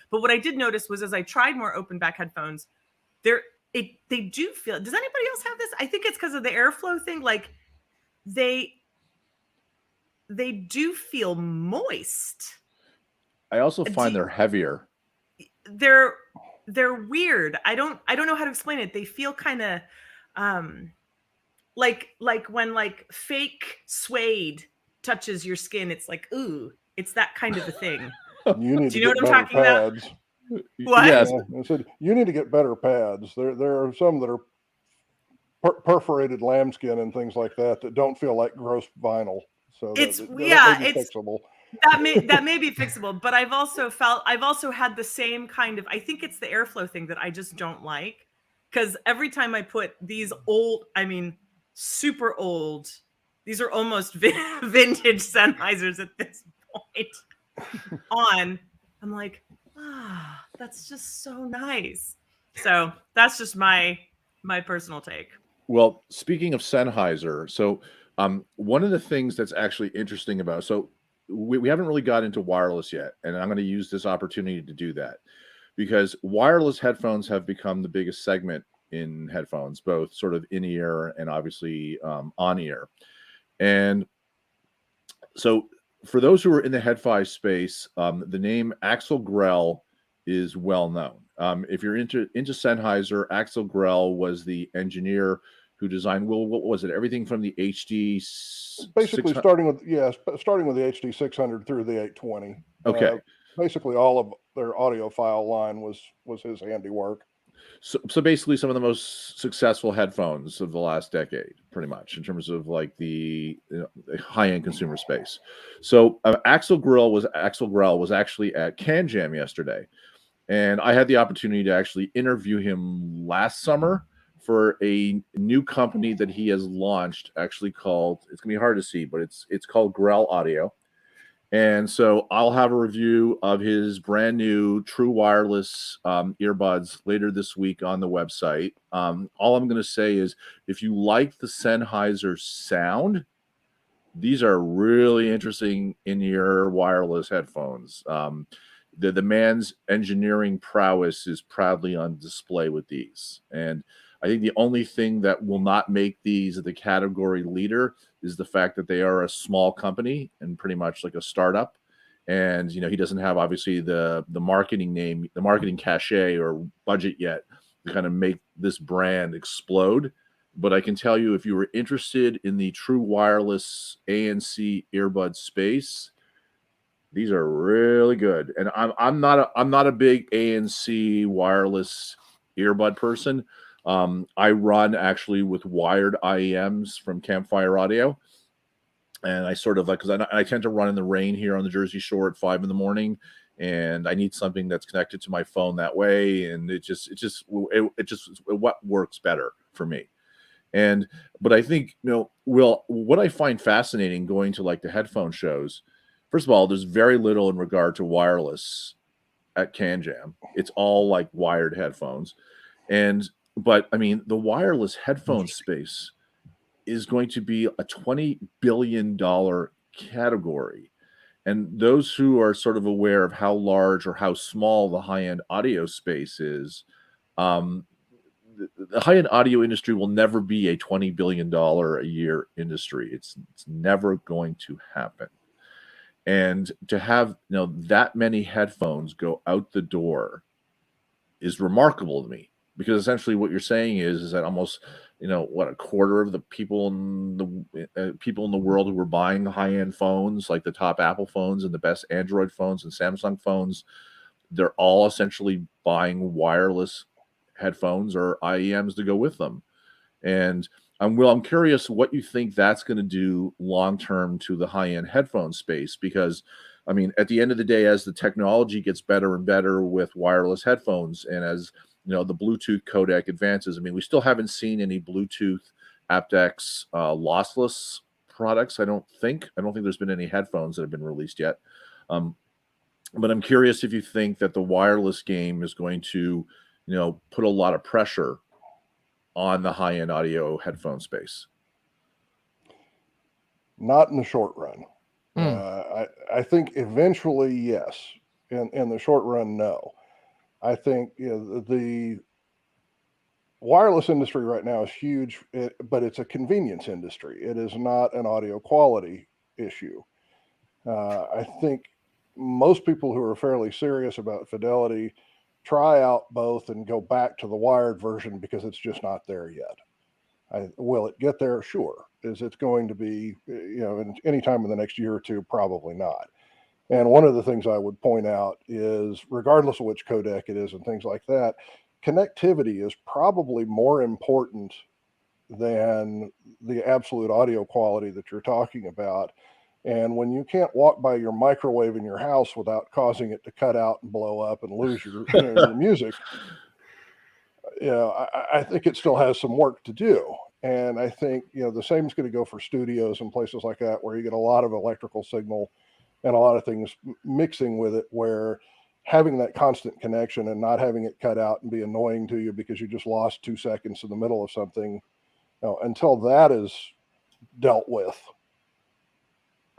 but what I did notice was, as I tried more open back headphones, they do feel, does anybody else have this? I think it's because of the airflow thing. Like they do feel moist. I also find they're heavier. They're weird. I don't know how to explain it. They feel kind of like when like fake suede touches your skin. It's like, ooh, it's that kind of a thing. Do you know what I'm talking about? What? Yes. I said you need to get better pads. There are some that are perforated lambskin and things like that don't feel like gross vinyl. So it's fixable. That may be fixable, but I've also had the same kind of, I think it's the airflow thing that I just don't like, because every time I put these old, I mean, super old, these are almost vintage Sennheisers at this point on, I'm like, that's just so nice. So that's just my personal take. Well, speaking of Sennheiser, so one of the things that's actually interesting about, so we haven't really got into wireless yet, and I'm going to use this opportunity to do that, because wireless headphones have become the biggest segment in headphones, both sort of in-ear and obviously on-ear. And so for those who are in the headphi space, the name Axel Grell is well known. If you're into Sennheiser, Axel Grell was the engineer who designed, well, what was it? Everything from the HD, basically starting with the HD 600 through the 820. Okay. Basically, all of their audiophile line was his handiwork. So basically, some of the most successful headphones of the last decade, pretty much, in terms of like the high-end consumer space. So Axel Grell was actually at CanJam yesterday, and I had the opportunity to actually interview him last summer for a new company that he has launched, actually called, it's gonna be hard to see, but it's called Grell Audio. And so I'll have a review of his brand new true wireless earbuds later this week on the website. All I'm going to say is, if you like the Sennheiser sound, these are really interesting in-ear wireless headphones. The man's engineering prowess is proudly on display with these. And I think the only thing that will not make these the category leader is the fact that they are a small company and pretty much like a startup. And, he doesn't have obviously the marketing name, the marketing cachet or budget yet to kind of make this brand explode. But I can tell you, if you were interested in the true wireless ANC earbud space, these are really good. And I'm not a big ANC wireless earbud person. I run actually with wired IEMs from Campfire Audio, and I sort of like, because I tend to run in the rain here on the Jersey Shore at 5 a.m, and I need something that's connected to my phone that way, and it just what works better for me. But I think, Will, what I find fascinating going to like the headphone shows, first of all, there's very little in regard to wireless at CanJam. It's all like wired headphones. But I mean, the wireless headphone space is going to be a $20 billion category. And those who are sort of aware of how large or how small the high-end audio space is, the high-end audio industry will never be a $20 billion a year industry. It's never going to happen. And to have that many headphones go out the door is remarkable to me, because essentially what you're saying is that almost a quarter of the people in the world who were buying the high-end phones, like the top Apple phones and the best Android phones and Samsung phones, they're all essentially buying wireless headphones or IEMs to go with them. And I'm curious what you think that's going to do long term to the high-end headphone space, because I mean, at the end of the day, as the technology gets better and better with wireless headphones, and as the Bluetooth codec advances, I mean, we still haven't seen any Bluetooth aptX lossless products. I don't think there's been any headphones that have been released yet. But I'm curious if you think that the wireless game is going to put a lot of pressure on the high-end audio headphone space. Not in the short run. I think eventually, yes. In the short run, no. I think the wireless industry right now is huge, but it's a convenience industry. It is not an audio quality issue. I think most people who are fairly serious about fidelity try out both and go back to the wired version because it's just not there yet. Will it get there? Sure. Is it going to be, any time in the next year or two? Probably not. And one of the things I would point out is, regardless of which codec it is and things like that, connectivity is probably more important than the absolute audio quality that you're talking about. And when you can't walk by your microwave in your house without causing it to cut out and blow up and lose your, your music, I think it still has some work to do. And I think, the same is going to go for studios and places like that, where you get a lot of electrical signal and a lot of things mixing with it, where having that constant connection and not having it cut out and be annoying to you because you just lost 2 seconds in the middle of something, until that is dealt with,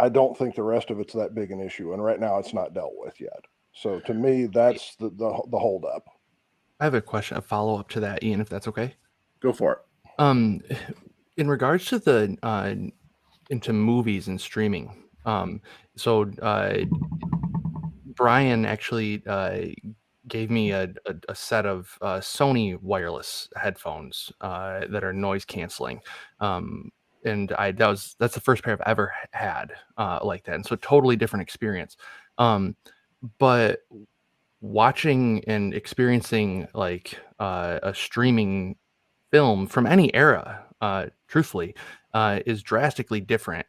I don't think the rest of it's that big an issue. And right now it's not dealt with yet. So to me, that's the holdup. I have a question, a follow-up to that, Ian, if that's okay. Go for it. In regards to the into movies and streaming, so Brian actually gave me a set of Sony wireless headphones that are noise canceling, and that's the first pair I've ever had like that, and so totally different experience. But watching and experiencing like a streaming film from any era, truthfully, is drastically different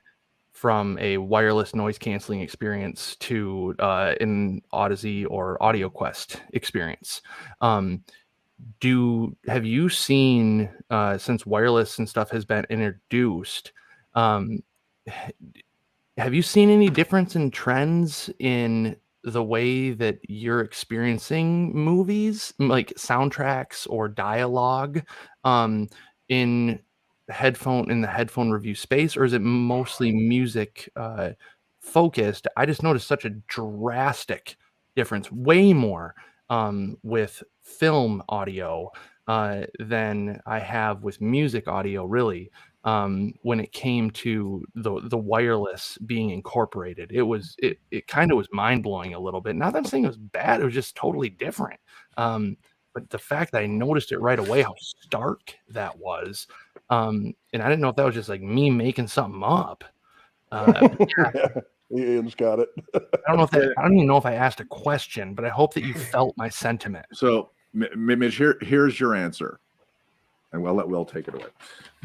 from a wireless noise canceling experience to an Odyssey or AudioQuest experience. Have you seen, since wireless and stuff has been introduced, have have you seen any difference in trends in the way that you're experiencing movies, like soundtracks or dialogue, um, in the headphone review space, or is it mostly music focused? I just noticed such a drastic difference, way more with film audio than I have with music audio, really. When it came to the wireless being incorporated, it kind of was mind blowing a little bit. Not that I'm saying it was bad; it was just totally different. But the fact that I noticed it right away, how stark that was, and I didn't know if that was just like me making something up. Yeah, Ian's got it. I don't even know if I asked a question, but I hope that you felt my sentiment. So, Mitch, here's your answer, and we'll let Will take it away.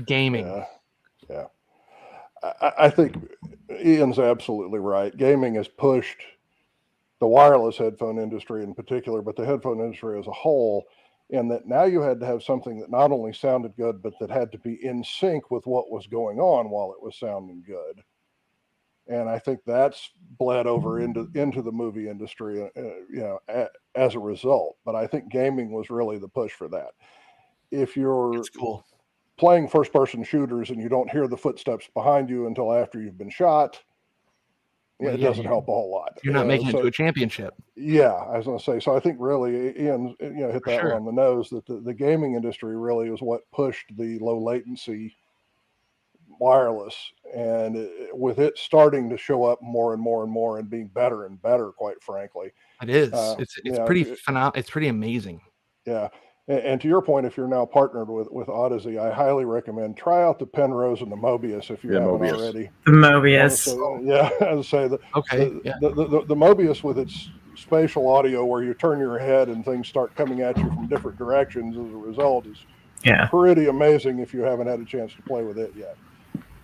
Gaming. Yeah. I think Ian's absolutely right. Gaming has pushed the wireless headphone industry in particular, but the headphone industry as a whole, in that now you had to have something that not only sounded good, but that had to be in sync with what was going on while it was sounding good. And I think that's bled over into the movie industry, as a result. But I think gaming was really the push for that. If you're It's cool. playing first-person shooters and you don't hear the footsteps behind you until after you've been shot, it doesn't help a whole lot. You're not making it to a championship. Yeah, I was going to say. So I think really Ian, hit that one on the nose. That the gaming industry really is what pushed the low latency wireless, and with it starting to show up more and more and more and being better and better, quite frankly. It is. It's pretty phenomenal. It's pretty amazing. Yeah. And to your point, if you're now partnered with Odyssey, I highly recommend try out the Penrose and the Mobius if you haven't already. The Mobius. As I say, the Mobius with its spatial audio, where you turn your head and things start coming at you from different directions as a result, is pretty amazing if you haven't had a chance to play with it yet.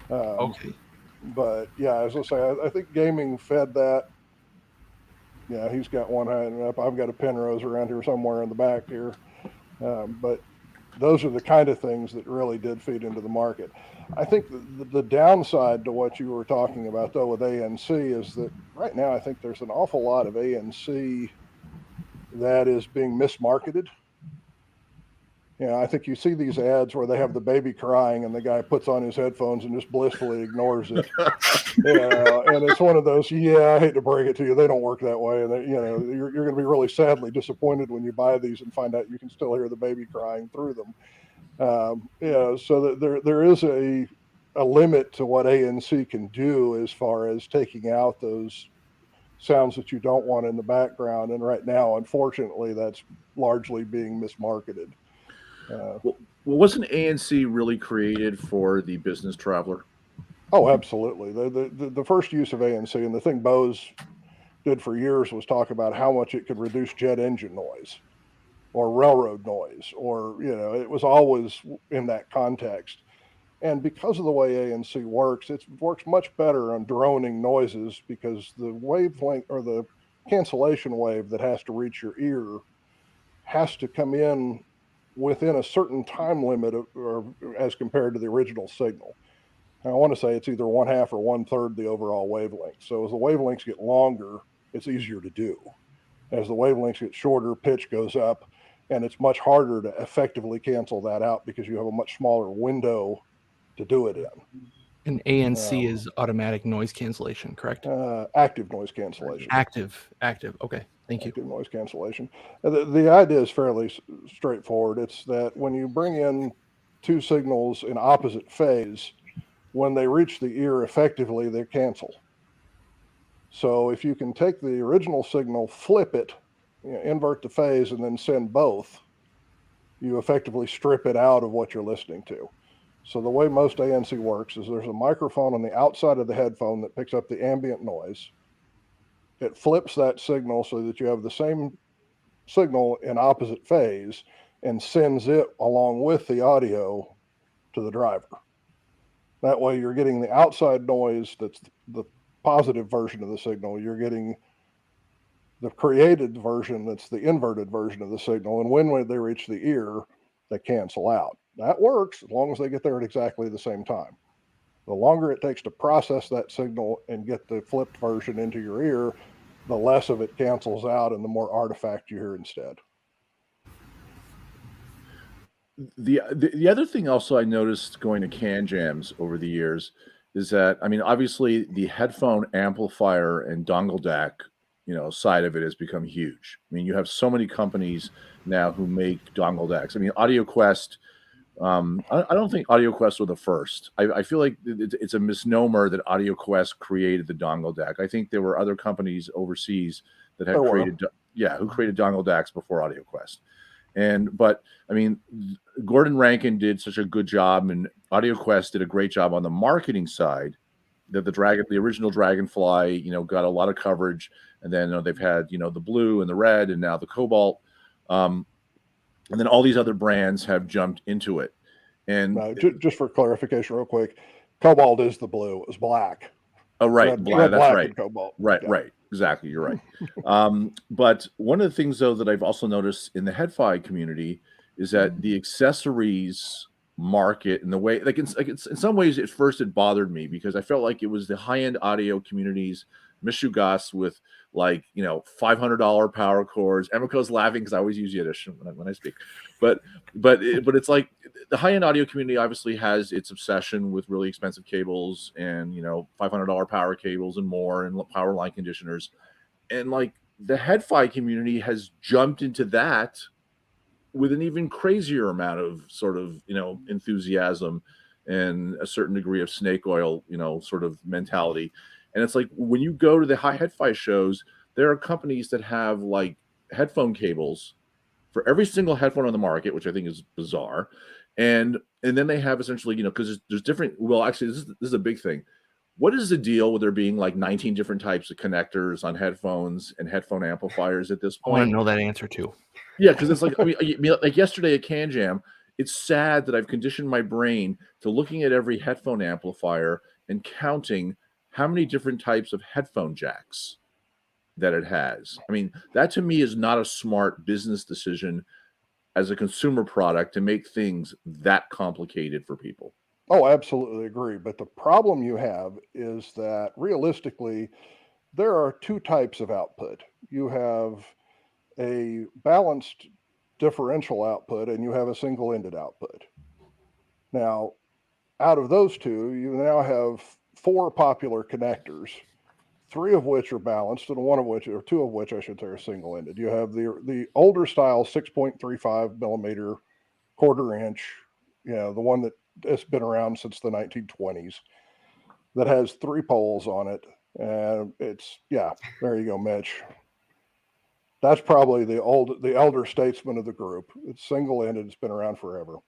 But yeah, as I say, I think gaming fed that. Yeah, he's got one hand up. I've got a Penrose around here somewhere in the back here. But those are the kind of things that really did feed into the market. I think the downside to what you were talking about, though, with ANC is that right now I think there's an awful lot of ANC that is being mismarketed. I think you see these ads where they have the baby crying and the guy puts on his headphones and just blissfully ignores it. And it's one of those, I hate to break it to you, they don't work that way. And you're going to be really sadly disappointed when you buy these and find out you can still hear the baby crying through them. So that there is a limit to what ANC can do as far as taking out those sounds that you don't want in the background. And right now, unfortunately, that's largely being mismarketed. Well, wasn't ANC really created for the business traveler? Oh, absolutely. The first use of ANC, and the thing Bose did for years, was talk about how much it could reduce jet engine noise or railroad noise, or, it was always in that context. And because of the way ANC works, it works much better on droning noises, because the wavelength or the cancellation wave that has to reach your ear has to come in within a certain time limit or as compared to the original signal. And I want to say it's either 1/2 or 1/3 the overall wavelength. So as the wavelengths get longer, it's easier to do. As the wavelengths get shorter, pitch goes up, and it's much harder to effectively cancel that out because you have a much smaller window to do it in. And ANC is automatic noise cancellation, correct? Active noise cancellation. Active. Okay. Thank you. Active noise cancellation. The idea is fairly straightforward. It's that when you bring in two signals in opposite phase, when they reach the ear effectively, they cancel. So if you can take the original signal, flip it, invert the phase, and then send both, you effectively strip it out of what you're listening to. So the way most ANC works is there's a microphone on the outside of the headphone that picks up the ambient noise. It flips that signal so that you have the same signal in opposite phase and sends it along with the audio to the driver. That way you're getting the outside noise that's the positive version of the signal. You're getting the created version that's the inverted version of the signal. And when they reach the ear, they cancel out. That works as long as they get there at exactly the same time. The longer it takes to process that signal and get the flipped version into your ear, the less of it cancels out and the more artifact you hear instead. The other thing also I noticed going to CanJams over the years is that, I mean, obviously the headphone amplifier and dongle DAC, side of it has become huge. I mean, you have so many companies now who make dongle DACs. I mean, AudioQuest, I don't think AudioQuest were the first. I feel like it's a misnomer that AudioQuest created the dongle DAC. I think there were other companies overseas that had created dongle DACs before AudioQuest. But I mean, Gordon Rankin did such a good job, and AudioQuest did a great job on the marketing side. That the original Dragonfly, got a lot of coverage, and then they've had the blue and the red, and now the cobalt, and then all these other brands have jumped into it. And just for clarification, real quick, cobalt is the blue. It was black. Oh, right, red, black. That's black right. And cobalt. Right, yeah. Right. Exactly. You're right. But one of the things, though, that I've also noticed in the Headphone community is that the accessories market and the way, like in some ways, at first it bothered me because I felt like it was the high-end audio community's mishugas with $500 power cords. Emiko's laughing because I always use Yiddish when I speak, but it's like the high-end audio community obviously has its obsession with really expensive cables and $500 power cables and more and power line conditioners, and like the Headphone community has jumped into that with an even crazier amount of sort of enthusiasm and a certain degree of snake oil sort of mentality. And it's like when you go to the high Headphone shows, there are companies that have like headphone cables for every single headphone on the market, which I think is bizarre. And then they have essentially, because there's different. Well, actually, this is a big thing. What is the deal with there being like 19 different types of connectors on headphones and headphone amplifiers at this point? I want to know that answer too. Yeah, because it's like, I mean, like yesterday at CanJam, it's sad that I've conditioned my brain to looking at every headphone amplifier and counting how many different types of headphone jacks that it has. I mean, that to me is not a smart business decision as a consumer product to make things that complicated for people. Oh, absolutely agree. But the problem you have is that realistically, there are two types of output. You have a balanced differential output and you have a single-ended output. Now, out of those two, you now have 4 popular connectors, 3 of which are balanced and two of which I should say are single-ended. You have the older style 6.35 millimeter quarter-inch, the one that has been around since the 1920s, that has 3 poles on it. And it's, there you go, Mitch. That's probably the elder statesman of the group. It's single-ended. It's been around forever.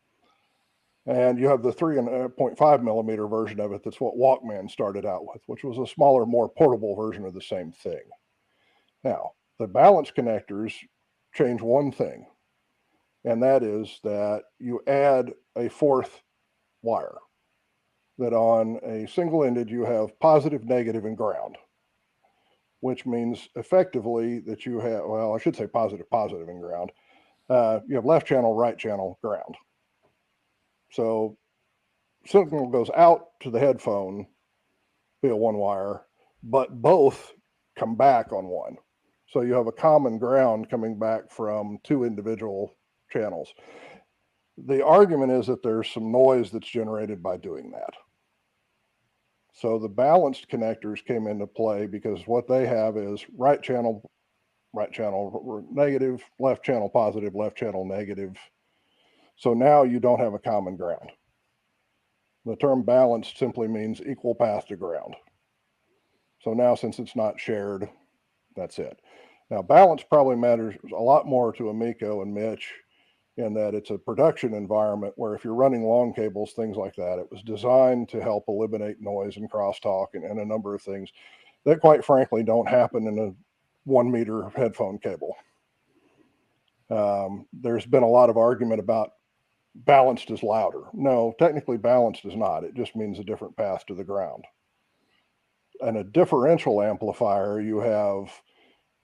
And you have the 3.5 millimeter version of it. That's what Walkman started out with, which was a smaller, more portable version of the same thing. Now, the balance connectors change one thing, and that is that you add a 4th wire. That on a single-ended, you have positive, negative, and ground, which means effectively that you have, well, I should say positive, and ground. You have left channel, right channel, ground. So signal goes out to the headphone via one wire, but both come back on one. So you have a common ground coming back from 2 individual channels. The argument is that there's some noise that's generated by doing that. So the balanced connectors came into play because what they have is right channel negative, left channel positive, left channel negative. So now you don't have a common ground. The term balanced simply means equal path to ground. So now since it's not shared, that's it. Now balance probably matters a lot more to Emiko and Mitch in that it's a production environment where if you're running long cables, things like that, it was designed to help eliminate noise and crosstalk and a number of things that quite frankly don't happen in a 1 meter headphone cable. There's been a lot of argument about balanced is louder. No, technically balanced is not. It just means a different path to the ground. And a differential amplifier, you have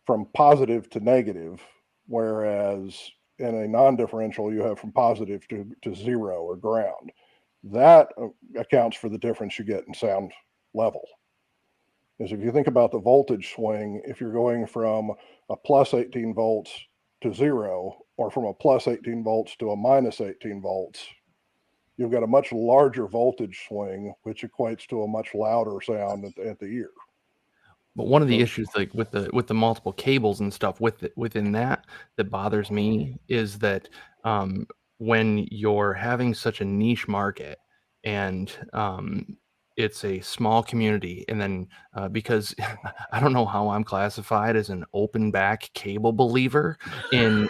from positive to negative, whereas in a non-differential, you have from positive to 0 or ground. That accounts for the difference you get in sound level. Is if you think about the voltage swing, if you're going from a plus 18 volts to 0, or from a plus 18 volts to a minus 18 volts, you've got a much larger voltage swing, which equates to a much louder sound at the ear. But one of the issues, like with the multiple cables and stuff within that bothers me is that when you're having such a niche market and it's a small community, and then because I don't know how I'm classified as an open back cable believer in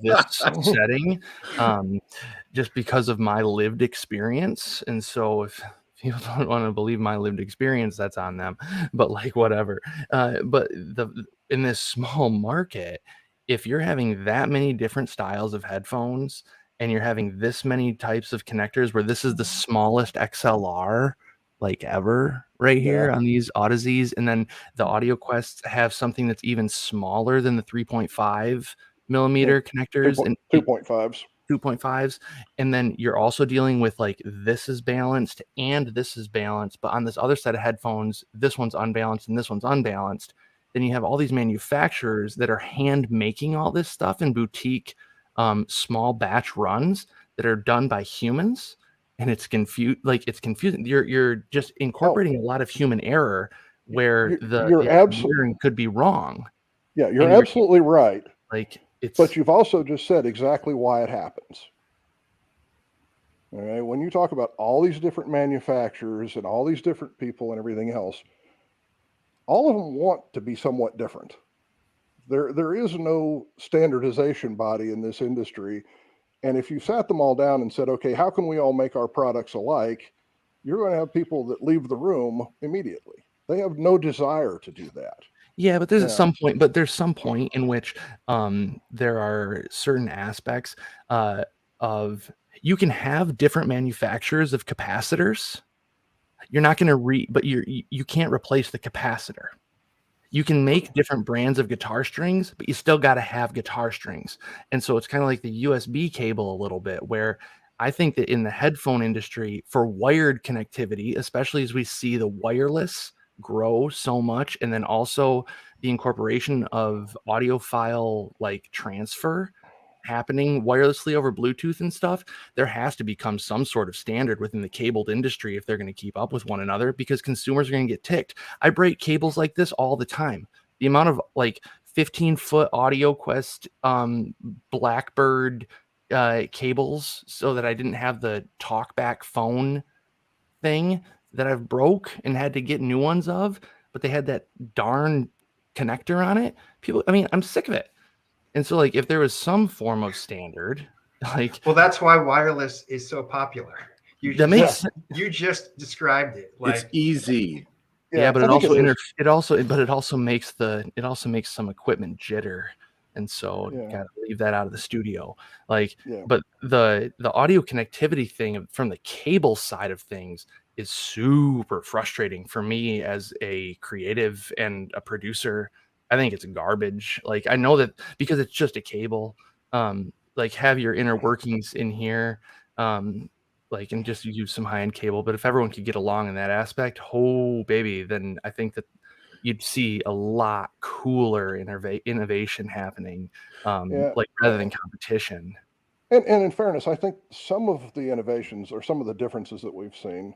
this setting, just because of my lived experience. And so if people don't want to believe my lived experience, that's on them, but like whatever. But in this small market, if you're having that many different styles of headphones and you're having this many types of connectors, where this is the smallest XLR like ever right here on these Odysseys, and then the Audio Quests have something that's even smaller than the 3.5 millimeter connectors and 2.5s, and then you're also dealing with like this is balanced and this is balanced, but on this other set of headphones this one's unbalanced and this one's unbalanced. Then you have all these manufacturers that are hand making all this stuff in boutique small batch runs that are done by humans, and it's confusing. You're just incorporating a lot of human error where the engineering could be wrong. Yeah, you're absolutely right. Like, but you've also just said exactly why it happens. All right, when you talk about all these different manufacturers and all these different people and everything else, all of them want to be somewhat different. There is no standardization body in this industry. And if you sat them all down and said, okay, how can we all make our products alike? You're going to have people that leave the room immediately. They have no desire to do that. Yeah, but there's some point in which there are certain aspects of, you can have different manufacturers of capacitors. You're not going to but you can't replace the capacitor. You can make different brands of guitar strings, but you still got to have guitar strings. And so it's kind of like the USB cable a little bit, where I think that in the headphone industry for wired connectivity, especially as we see the wireless grow so much, and then also the incorporation of audiophile like transfer happening wirelessly over Bluetooth and stuff, there has to become some sort of standard within the cabled industry if they're going to keep up with one another, because consumers are going to get ticked. I break cables like this all the time. The amount of like 15-foot Audio Quest Blackbird cables, so that I didn't have the talkback phone thing, that I've broke and had to get new ones of, but they had that darn connector on it. I'm sick of it. And so, like, if there was some form of standard, like, well, that's why wireless is so popular. You just described it. Like, it's easy. Yeah, but it also makes some equipment jitter, and so you gotta leave that out of the studio. Like, but the audio connectivity thing from the cable side of things is super frustrating for me as a creative and a producer. I think it's garbage. Like, I know that because it's just a cable, like, have your inner workings in here, like, and just use some high-end cable. But if everyone could get along in that aspect, oh baby, then I think that you'd see a lot cooler innovation happening, like, rather than competition. And in fairness, I think some of the innovations or some of the differences that we've seen,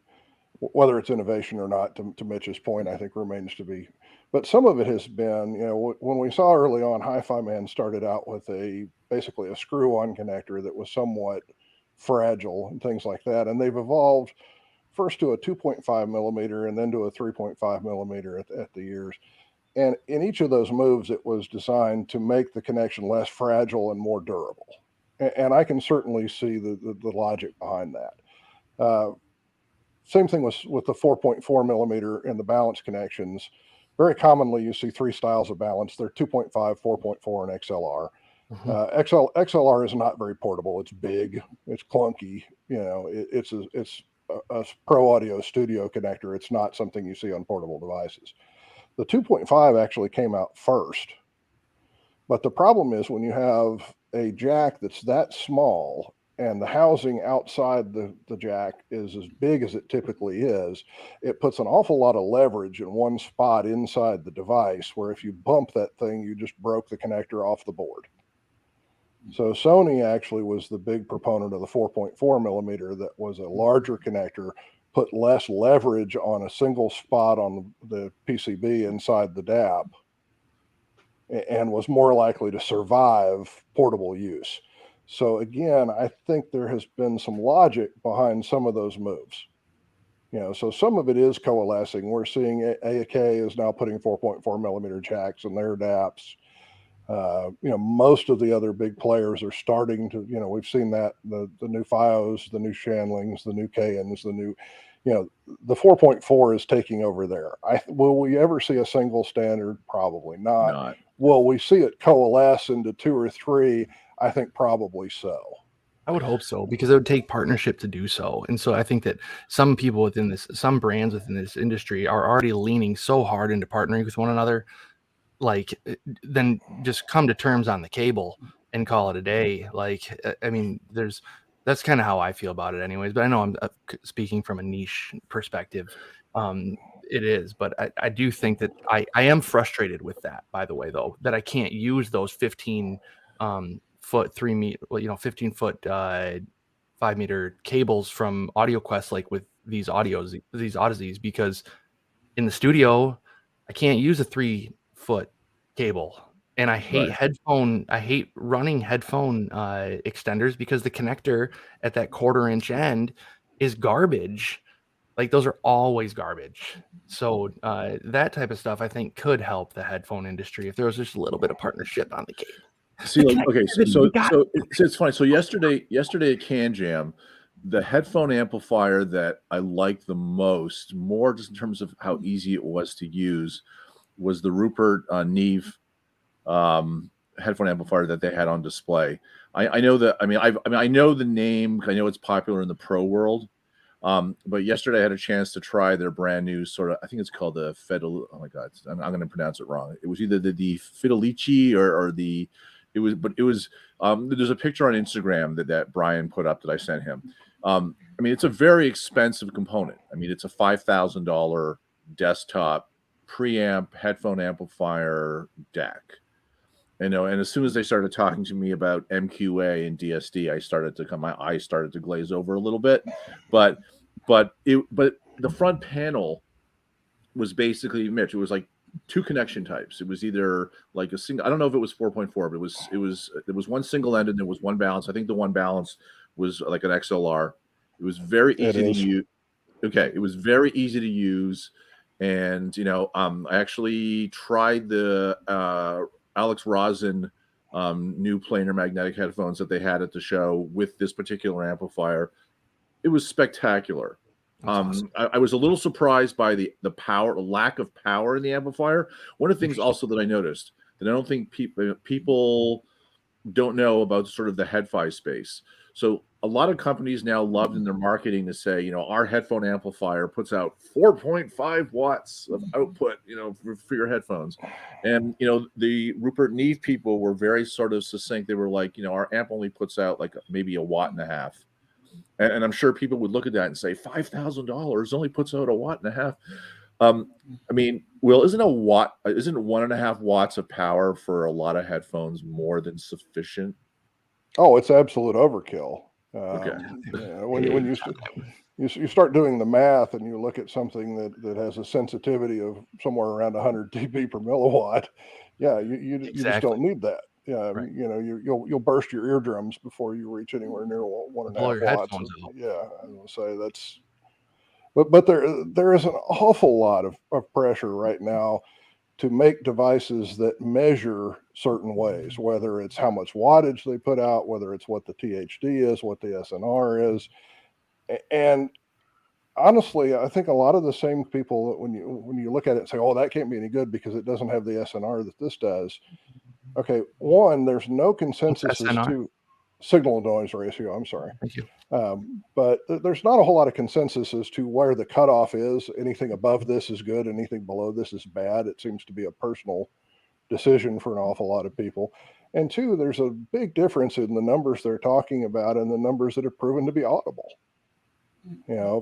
whether it's innovation or not, to Mitch's point, I think remains to be. But some of it has been, when we saw early on, Hi-Fi Man started out with basically a screw-on connector that was somewhat fragile and things like that. And they've evolved first to a 2.5 millimeter and then to a 3.5 millimeter at the ears. And in each of those moves, it was designed to make the connection less fragile and more durable. And I can certainly see the logic behind that. Same thing with the 4.4 millimeter and the balance connections. Very commonly, you see three styles of balance. They're 2.5, 4.4, and XLR. XLR is not very portable. It's big. It's clunky. It's a pro audio studio connector. It's not something you see on portable devices. The 2.5 actually came out first. But the problem is when you have a jack that's that small and the housing outside the jack is as big as it typically is, it puts an awful lot of leverage in one spot inside the device, where if you bump that thing, you just broke the connector off the board. So Sony actually was the big proponent of the 4.4 millimeter that was a larger connector, put less leverage on a single spot on the PCB inside the DAB, and was more likely to survive portable use. So again, I think there has been some logic behind some of those moves. So some of it is coalescing. We're seeing AAK is now putting 4.4 millimeter jacks in their DAPs. Most of the other big players are starting to, we've seen that the new FiOS, the new Shanlings, the new Kayans, the new, the 4.4 is taking over there. Will we ever see a single standard? Probably not. Will we see it coalesce into 2 or 3? I think probably so. I would hope so, because it would take partnership to do so. And so I think that some people some brands within this industry are already leaning so hard into partnering with one another. Like, then just come to terms on the cable and call it a day. Like, I mean, that's kind of how I feel about it anyways, but I know I'm speaking from a niche perspective. It is, but I do think that I am frustrated with that, by the way, though, that I can't use those 15 foot 3 meter, 15 foot 5 meter cables from AudioQuest, like with these Odysseys, because in the studio I can't use a 3 foot cable, and I hate running headphone extenders, because the connector at that 1/4 inch end is garbage. Like, those are always garbage. So that type of stuff I think could help the headphone industry if there was just a little bit of partnership on the cable. See, okay, so it's funny. So yesterday at CanJam, the headphone amplifier that I liked the most, more just in terms of how easy it was to use, was the Rupert Neve headphone amplifier that they had on display. I know that. I know the name. I know it's popular in the pro world. But yesterday I had a chance to try their brand new sort of, I think it's called the Fedel. Oh my God, I'm going to pronounce it wrong. It was either the Fidelici or the. It was. There's a picture on Instagram that Brian put up that I sent him. It's a very expensive component. It's a $5,000 desktop preamp headphone amplifier DAC. And as soon as they started talking to me about MQA and DSD, my eyes started to glaze over a little bit. But the front panel was basically, Mitch, it was like 2 connection types. It was either like a single, I don't know if it was 4.4, but it was one single end and there was one balance. I think the one balance was like an XLR. It was very easy to use. Okay, it was very easy to use. And I actually tried the Alex Rosin new planar magnetic headphones that they had at the show with this particular amplifier. It was spectacular. Awesome. I was a little surprised by the lack of power in the amplifier. One of the things also that I noticed that I don't think people don't know about sort of the head-fi space. So a lot of companies now love in their marketing to say, our headphone amplifier puts out 4.5 watts of output, for your headphones. And, the Rupert Neve people were very sort of succinct. They were like, our amp only puts out like maybe 1.5 watts. And I'm sure people would look at that and say, $5,000 only puts out 1.5 watts. Will, isn't 1.5 watts of power for a lot of headphones more than sufficient? Oh, it's absolute overkill. Okay. When you start doing the math and you look at something that has a sensitivity of somewhere around 100 dB per milliwatt, you just don't need that. Yeah, right. You'll burst your eardrums before you reach anywhere near 1.5 watts. I will say that's. But there is an awful lot of pressure right now to make devices that measure certain ways, whether it's how much wattage they put out, whether it's what the THD is, what the SNR is. And honestly, I think a lot of the same people, when you look at it and say, oh, that can't be any good because it doesn't have the SNR that this does. Okay, one, there's no consensus as to signal to noise ratio. I'm sorry. Thank you. But there's not a whole lot of consensus as to where the cutoff is. Anything above this is good. Anything below this is bad. It seems to be a personal decision for an awful lot of people. And two, there's a big difference in the numbers they're talking about and the numbers that have proven to be audible.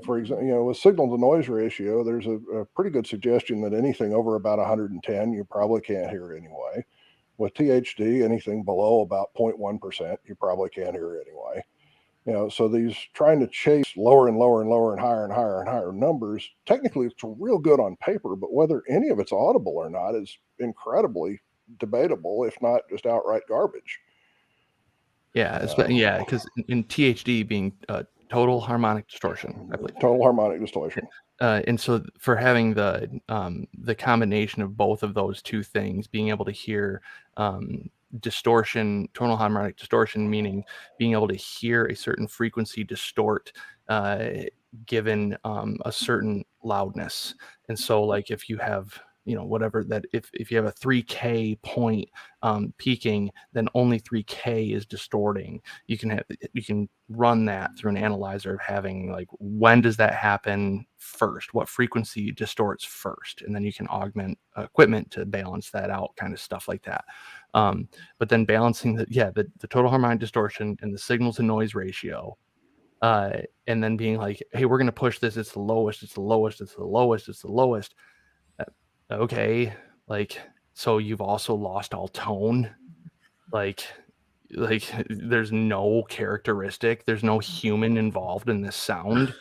For example, with signal to noise ratio, there's a pretty good suggestion that anything over about 110, you probably can't hear anyway. With THD, anything below about 0.1%, you probably can't hear anyway. So these trying to chase lower and lower and lower and higher and higher and higher numbers, technically it's real good on paper, but whether any of it's audible or not is incredibly debatable, if not just outright garbage. Yeah, because in THD being total harmonic distortion, I believe. Total harmonic distortion. And so for having the combination of both of those two things, being able to hear distortion, tonal harmonic distortion, meaning being able to hear a certain frequency distort given a certain loudness. And so like if you have whatever that if you have a 3K point peaking, then only 3K is distorting. You can run that through an analyzer of having like, when does that happen first? What frequency distorts first? And then you can augment equipment to balance that out, kind of stuff like that. But then balancing the total harmonic distortion and the signal to noise ratio, and then being like, hey, we're going to push this. It's the lowest. It's the lowest. It's the lowest. It's the lowest. Okay, like, so you've also lost all tone, like there's no characteristic, there's no human involved in this sound.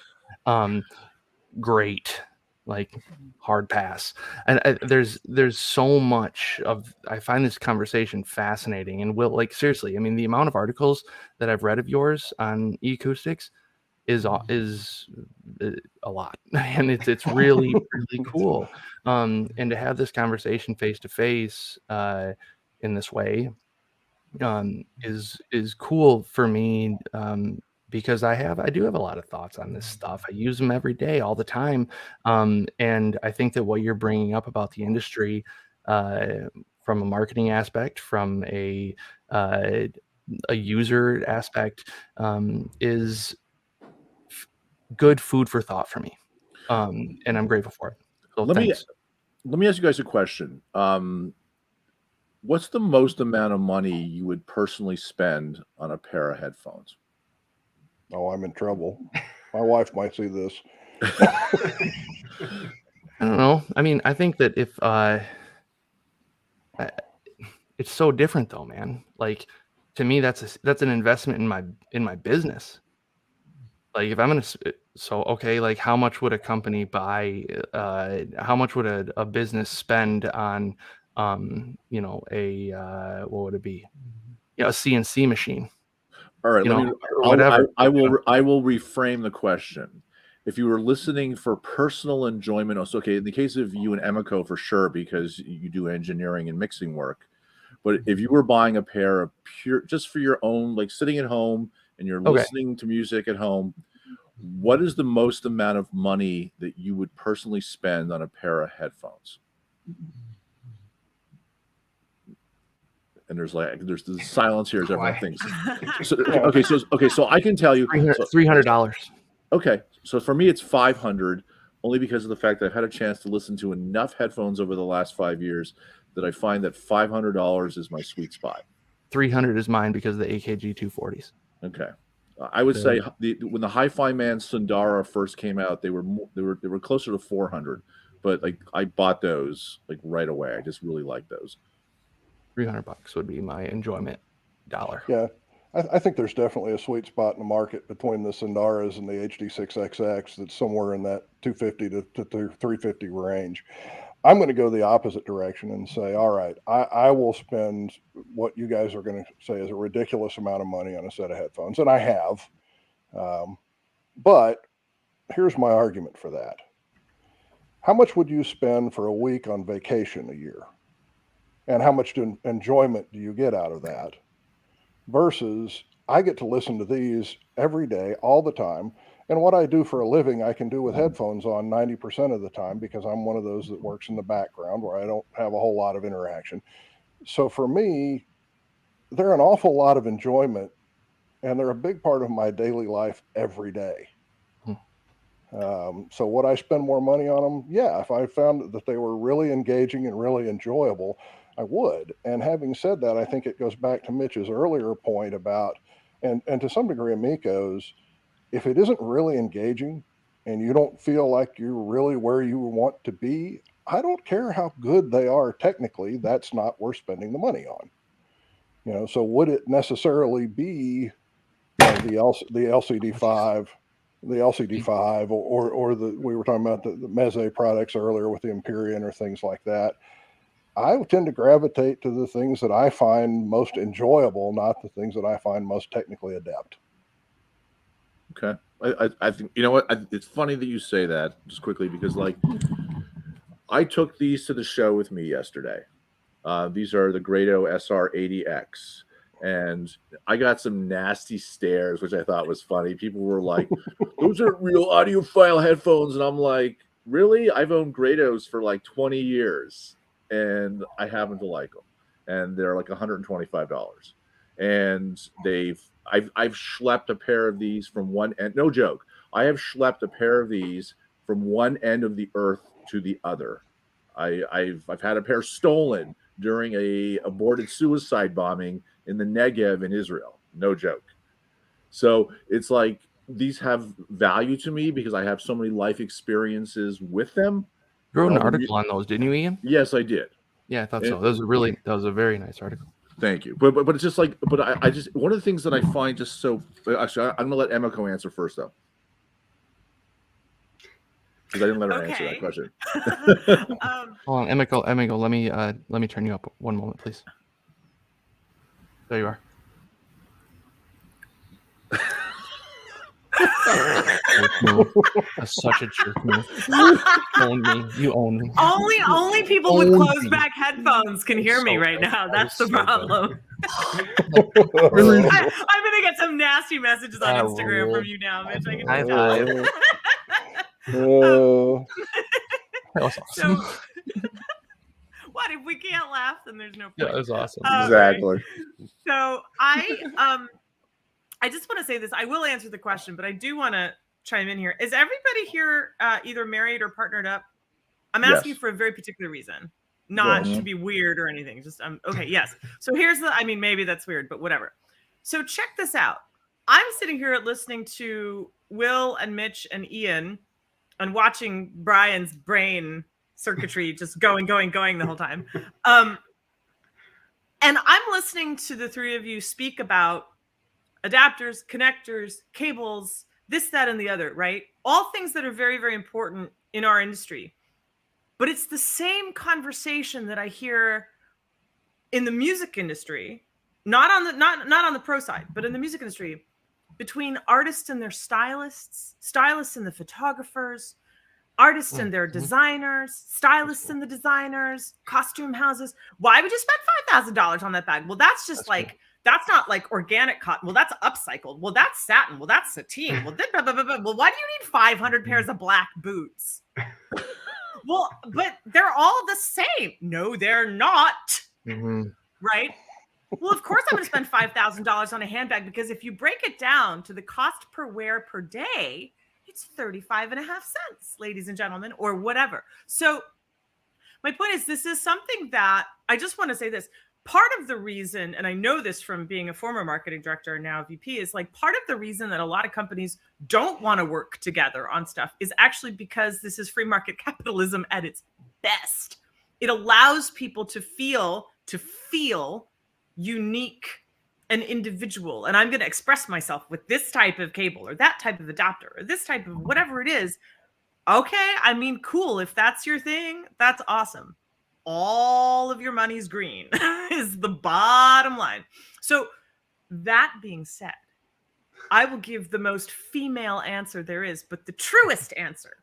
Great, like, hard pass. And there's so much of, I find this conversation fascinating, and seriously, I mean, the amount of articles that I've read of yours on eCoustics is a lot, and it's really really cool. And to have this conversation face to face in this way is cool for me, because I do have a lot of thoughts on this stuff. I use them every day, all the time, and I think that what you're bringing up about the industry, from a marketing aspect, from a user aspect, is good food for thought for me, and I'm grateful for it. So let me ask you guys a question. What's the most amount of money you would personally spend on a pair of headphones? Oh, I'm in trouble. My wife might see this. I don't know. I mean, I think that if it's so different though, man. Like, to me, that's an investment in my business. Like, if I'm gonna, okay, like, how much would a company buy? How much would a business spend on, what would it be? A CNC machine. All right, whatever. I will reframe the question. If you were listening for personal enjoyment, so okay, in the case of you and Emiko, for sure, because you do engineering and mixing work. But if you were buying a pair of pure, just for your own, like sitting at home and you're listening to music at home, what is the most amount of money that you would personally spend on a pair of headphones? And there's the silence here as everyone thinks. So I can tell you $300. Okay, so for me it's $500, only because of the fact that I've had a chance to listen to enough headphones over the last 5 years that I find that $500 is my sweet spot. $300 is mine because of the AKG 240s. Okay, I would say when the Hi-Fi Man Sundara first came out, they were closer to $400, but like I bought those like right away. I just really like those. $300 would be my enjoyment dollar. Yeah, I think there's definitely a sweet spot in the market between the Sundaras and the HD6XX that's somewhere in that 250 to 350 range. I'm going to go the opposite direction and say, all right, I will spend what you guys are going to say is a ridiculous amount of money on a set of headphones, and I have. But here's my argument for that. How much would you spend for a week on vacation a year? And how much enjoyment do you get out of that? Versus, I get to listen to these every day, all the time. And what I do for a living, I can do with headphones on 90% of the time, because I'm one of those that works in the background where I don't have a whole lot of interaction. So for me, they're an awful lot of enjoyment, and they're a big part of my daily life every day. So would I spend more money on them? Yeah, if I found that they were really engaging and really enjoyable. I would. And having said that, I think it goes back to Mitch's earlier point about, and to some degree Emiko's, if it isn't really engaging and you don't feel like you're really where you want to be, I don't care how good they are technically, that's not worth spending the money on. So would it necessarily be the LCD5, or we were talking about the Meze products earlier with the Empyrean or things like that? I tend to gravitate to the things that I find most enjoyable, not the things that I find most technically adept. Okay. I think, you know what? It's funny that you say that, just quickly, because like I took these to the show with me yesterday. These are the Grado SR80X. And I got some nasty stares, which I thought was funny. People were like, those are real audiophile headphones. And I'm like, really? I've owned Grados for like 20 years and I happen to like them. And they're like $125. And I've schlepped a pair of these from one end. No joke. I have schlepped a pair of these from one end of the earth to the other. I've had a pair stolen during a aborted suicide bombing in the Negev in Israel. No joke. So it's like these have value to me because I have so many life experiences with them. You wrote an article on those, didn't you, Ian? Yes, I did. Yeah, I thought so. That was a very nice article. Thank you. But it's just like, I just, one of the things that I find just so, actually, I'm going to let Emiko answer first, though. Because I didn't let her answer that question. Hold on, Emiko, let me turn you up one moment, please. There you are. That's such a jerk move. Own me. You own me. Only people with closed back headphones can hear me right now. That's the problem. I'm gonna get some nasty messages on Instagram from you now, Mitch. So, what if we can't laugh? Then there's no point. Yeah, that was awesome. Exactly. So I just want to say this. I will answer the question, but I do want to chime in here. Is everybody here either married or partnered up? I'm asking for a very particular reason, not to be weird or anything. Just okay. Yes. So here's maybe that's weird, but whatever. So check this out. I'm sitting here listening to Will and Mitch and Ian and watching Brian's brain circuitry just going the whole time. And I'm listening to the three of you speak about adapters, connectors, cables, this, that, and the other, right? All things that are very, very important in our industry. But it's the same conversation that I hear in the music industry, not on the pro side, but in the music industry, between artists and their stylists and the photographers, artists and their designers, stylists and the designers, costume houses. Why would you spend $5,000 on that bag? Well, that's just that's not like organic cotton. Well, that's upcycled. Well, that's satin. Well, that's sateen. Well, well, why do you need 500 pairs of black boots? Well, but they're all the same. No, they're not. Right? Well, of course I'm going to spend $5,000 on a handbag because if you break it down to the cost per wear per day, it's 35.5 cents, ladies and gentlemen, or whatever. So my point is, this is something that I just want to say this. Part of the reason, and I know this from being a former marketing director and now VP, is like part of the reason that a lot of companies don't want to work together on stuff is actually because this is free market capitalism at its best. It allows people to feel unique and individual. And I'm going to express myself with this type of cable or that type of adapter or this type of whatever it is. Okay, I mean, cool. If that's your thing, that's awesome. All of your money's green is the bottom line. So that being said, I will give the most female answer there is, but the truest answer.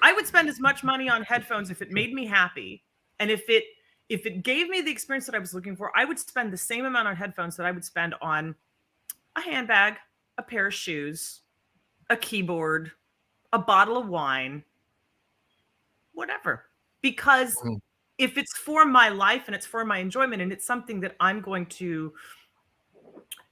I would spend as much money on headphones if it made me happy. And if it gave me the experience that I was looking for, I would spend the same amount on headphones that I would spend on a handbag, a pair of shoes, a keyboard, a bottle of wine, whatever. Because if it's for my life and it's for my enjoyment and it's something that I'm going to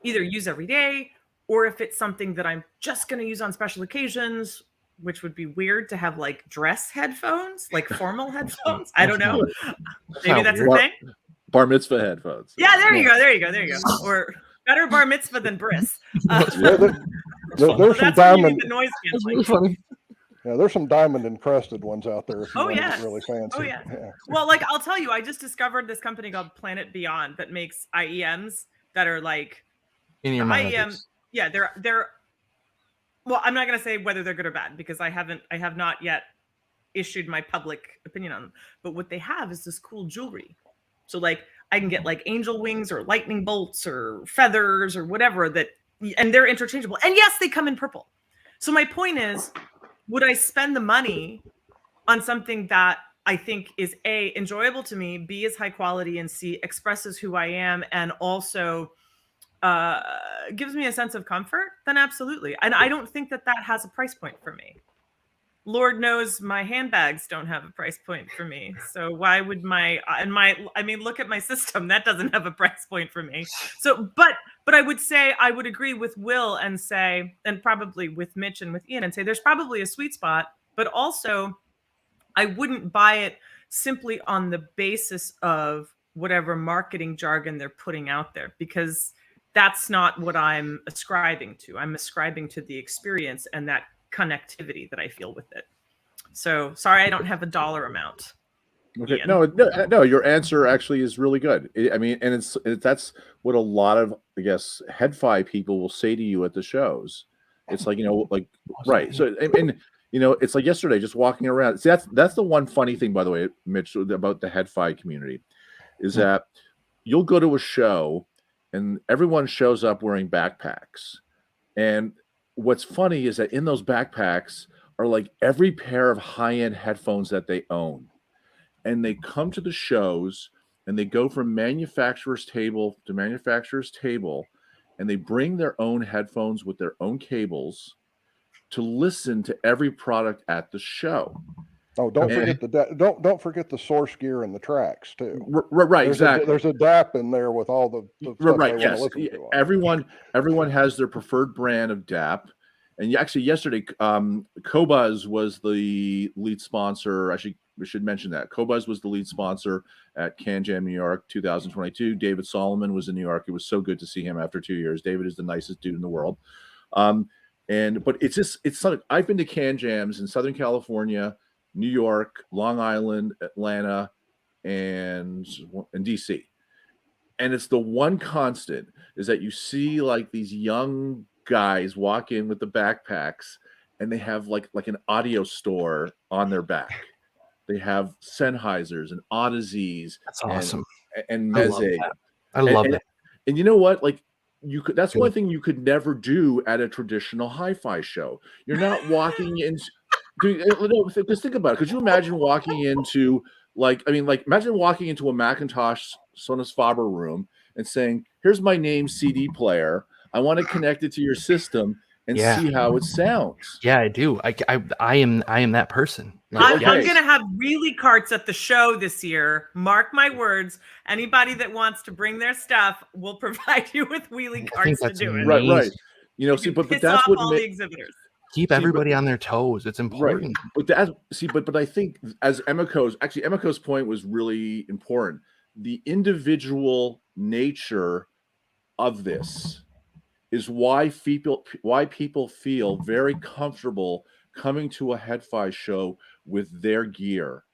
either use every day, or if it's something that I'm just going to use on special occasions, which would be weird to have like dress headphones, like formal headphones. I don't know. Maybe that's a thing. bar mitzvah headphones. Yeah, there you go. Or better bar mitzvah than bris. There's some diamond. The noise That's really funny. Yeah, there's some diamond encrusted ones out there if you want to get really fancy. Oh yeah. Well, like I'll tell you, I just discovered this company called Planet Beyond that makes IEMs that are like IEM. Yeah, they're. Well, I'm not gonna say whether they're good or bad because I have not yet issued my public opinion on them. But what they have is this cool jewelry. So like I can get like angel wings or lightning bolts or feathers or whatever that, and they're interchangeable. And yes, they come in purple. So my point is, would I spend the money on something that I think is A, enjoyable to me, B, is high quality, and C, expresses who I am, and also gives me a sense of comfort? Then absolutely. And I don't think that has a price point for me. Lord knows my handbags don't have a price point for me. So why would I mean, look at my system. That doesn't have a price point for me. So, but I would say, I would agree with Will and say, and probably with Mitch and with Ian and say, there's probably a sweet spot, but also I wouldn't buy it simply on the basis of whatever marketing jargon they're putting out there, because that's not what I'm ascribing to. I'm ascribing to the experience and that connectivity that I feel with it. So sorry, I don't have a dollar amount. Okay, no, your answer actually is really good. I mean, and that's what a lot of, I guess, head-fi people will say to you at the shows. It's like, like, right. So, and it's like yesterday, just walking around. See, that's the one funny thing, by the way, Mitch, about the head-fi community, is that you'll go to a show and everyone shows up wearing backpacks. And what's funny is that in those backpacks are like every pair of high-end headphones that they own. And they come to the shows and they go from manufacturer's table to manufacturer's table, and they bring their own headphones with their own cables to listen to every product at the show. Oh, don't forget the source gear and the tracks too. Right, exactly. There's a DAP in there with all the stuff right. They Yes, want to listen to. everyone has their preferred brand of DAP. And actually, yesterday, Qobuz was the lead sponsor. We should mention that Qobuz was the lead sponsor at CanJam New York 2022. David Solomon was in New York. It was so good to see him after 2 years. David is the nicest dude in the world. But it's something. I've been to CanJams in Southern California, New York, Long Island, Atlanta, and DC. And it's the one constant is that you see like these young guys walk in with the backpacks and they have like an audio store on their back. They have Sennheisers and Odysseys. That's awesome. And Meze. I love that. And you know what? Like that's one thing you could never do at a traditional hi-fi show. You're not walking in. Just think about it. Could you imagine walking into imagine walking into a Macintosh Sonus Faber room and saying, "Here's my name CD player. I want to connect it to your system and see how it sounds." Yeah, I do. I am that person. I'm gonna have wheelie carts at the show this year. Mark my words. Anybody that wants to bring their stuff, will provide you with wheelie carts to do it. Right. But that's what all the exhibitors. Keep everybody on their toes. It's important. Right. But I think as Emiko's point was really important. The individual nature of this is why people feel very comfortable coming to a Head-Fi show with their gear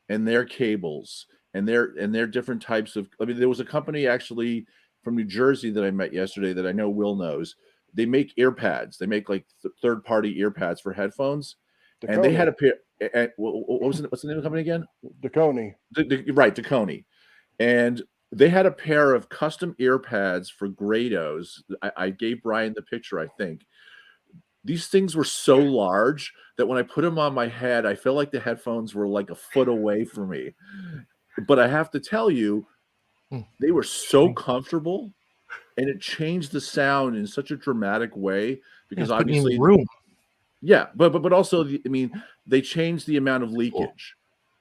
and their cables and their different types of. I mean, there was a company actually from New Jersey that I met yesterday that I know Will knows. They make earpads. They make like third-party earpads for headphones, and they had a pair. What's the name of the company again? Deconi. Right, Deconi, and they had a pair of custom earpads for Grados. I gave Brian the picture, I think. These things were so large that when I put them on my head, I felt like the headphones were like a foot away from me. But I have to tell you, they were so comfortable, and it changed the sound in such a dramatic way because obviously, room. Yeah, but also, they changed the amount of leakage.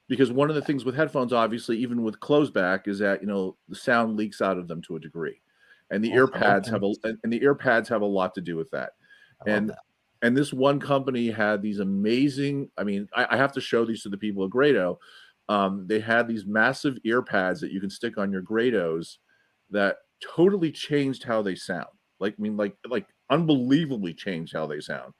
Because one of the things with headphones, obviously, even with closed back, is that the sound leaks out of them to a degree, and the earpads have a lot to do with that. And this one company had these amazing. I have to show these to the people at Grado. they had these massive ear pads that you can stick on your Grados that totally changed how they sound. Like, I mean, like unbelievably changed how they sound.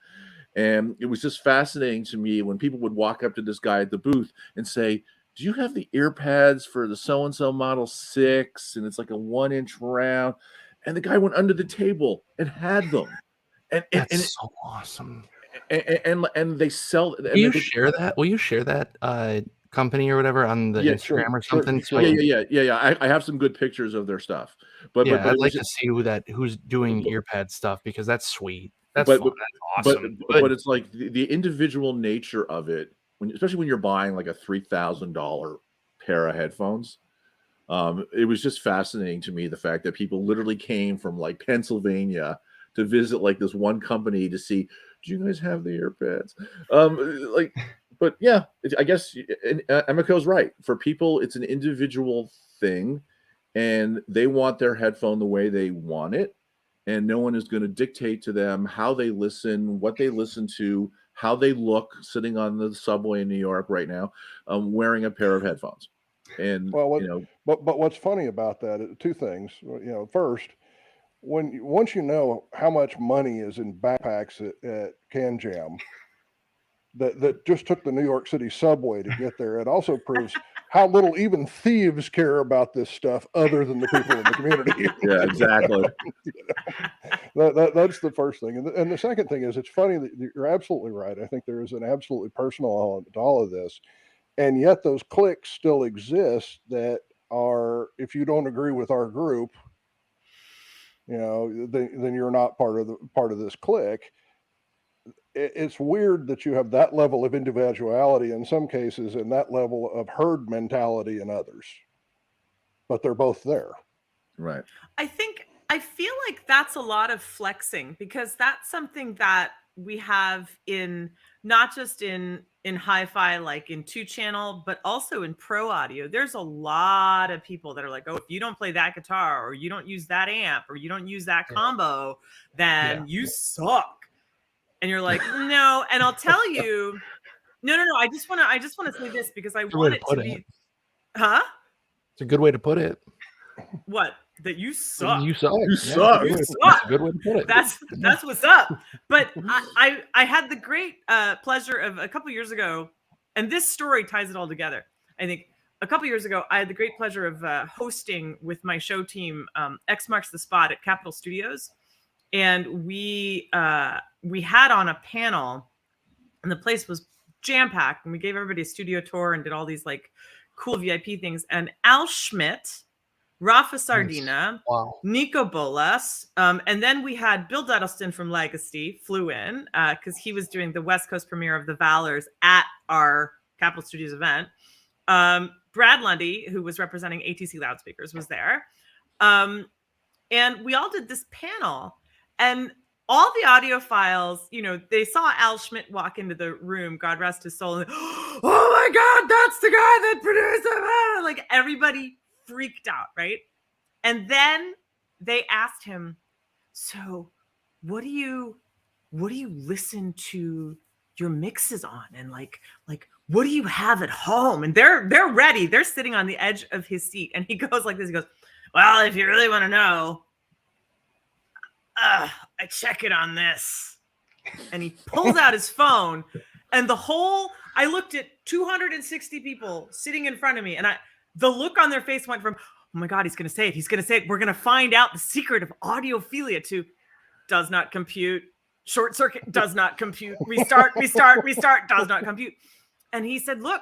And it was just fascinating to me when people would walk up to this guy at the booth and say, do you have the ear pads for the so-and-so Model 6? And it's like a 1-inch round. And the guy went under the table and had them. That's so awesome. And they sell. Will you share that? Will you share that company or whatever on the Instagram or something? Sure. Yeah. I have some good pictures of their stuff. But I'd like to see who's doing earpad stuff, because that's sweet. That's fun. That's awesome. But it's like the individual nature of it, especially when you're buying like a $3,000 pair of headphones. It was just fascinating to me, the fact that people literally came from like Pennsylvania to visit like this one company to see, do you guys have the earpads? But yeah, I guess Emiko's right. For people, it's an individual thing, and they want their headphone the way they want it. And no one is going to dictate to them how they listen, what they listen to, how they look sitting on the subway in New York right now, wearing a pair of headphones. And but what's funny about that, two things. First, once you know how much money is in backpacks at CanJam that just took the New York City subway to get there, it also proves how little even thieves care about this stuff other than the people in the community. Yeah, exactly. That's the first thing. And the second thing is, it's funny that you're absolutely right. I think there is an absolutely personal element to all of this. And yet those cliques still exist that are, if you don't agree with our group, then you're not part of this clique. It's weird that you have that level of individuality in some cases and that level of herd mentality in others, but they're both there. Right. I feel like that's a lot of flexing, because that's something that we have in not just in hi-fi, like in 2-channel, but also in pro audio. There's a lot of people that are like, oh, if you don't play that guitar, or you don't use that amp, or you don't use that combo, then you suck. And you're like, no. And I'll tell you, no. I just want to say this, because I want it to be, huh? It's a good way to put it. What? That you suck. You suck. You suck. That's a good way to put it. That's what's up. But I had the great pleasure of a couple years ago, and this story ties it all together. I think a couple years ago, I had the great pleasure of hosting with my show team X Marks the Spot at Capitol Studios, and we had on a panel, and the place was jam packed, and we gave everybody a studio tour and did all these like cool VIP things. And Al Schmidt, Rafa Sardina, Nico Bolas, and then we had Bill Duddleston from Legacy flew in because he was doing the West Coast premiere of The Valors at our Capitol Studios event. Brad Lundy, who was representing ATC Loudspeakers, was there. And we all did this panel, and all the audiophiles, they saw Al Schmidt walk into the room, God rest his soul, and, oh my God, that's the guy that produced it. Like, everybody freaked out, right? And then they asked him, so what do you listen to your mixes on? And like what do you have at home? And they're ready. They're sitting on the edge of his seat. And he goes like this. He goes, well, if you really want to know, I check it on this. And he pulls out his phone, and I looked at 260 people sitting in front of me, and the look on their face went from, oh my God, he's going to say it. He's going to say it. We're going to find out the secret of audiophilia, to does not compute. Short circuit does not compute. Restart, does not compute. And he said, look,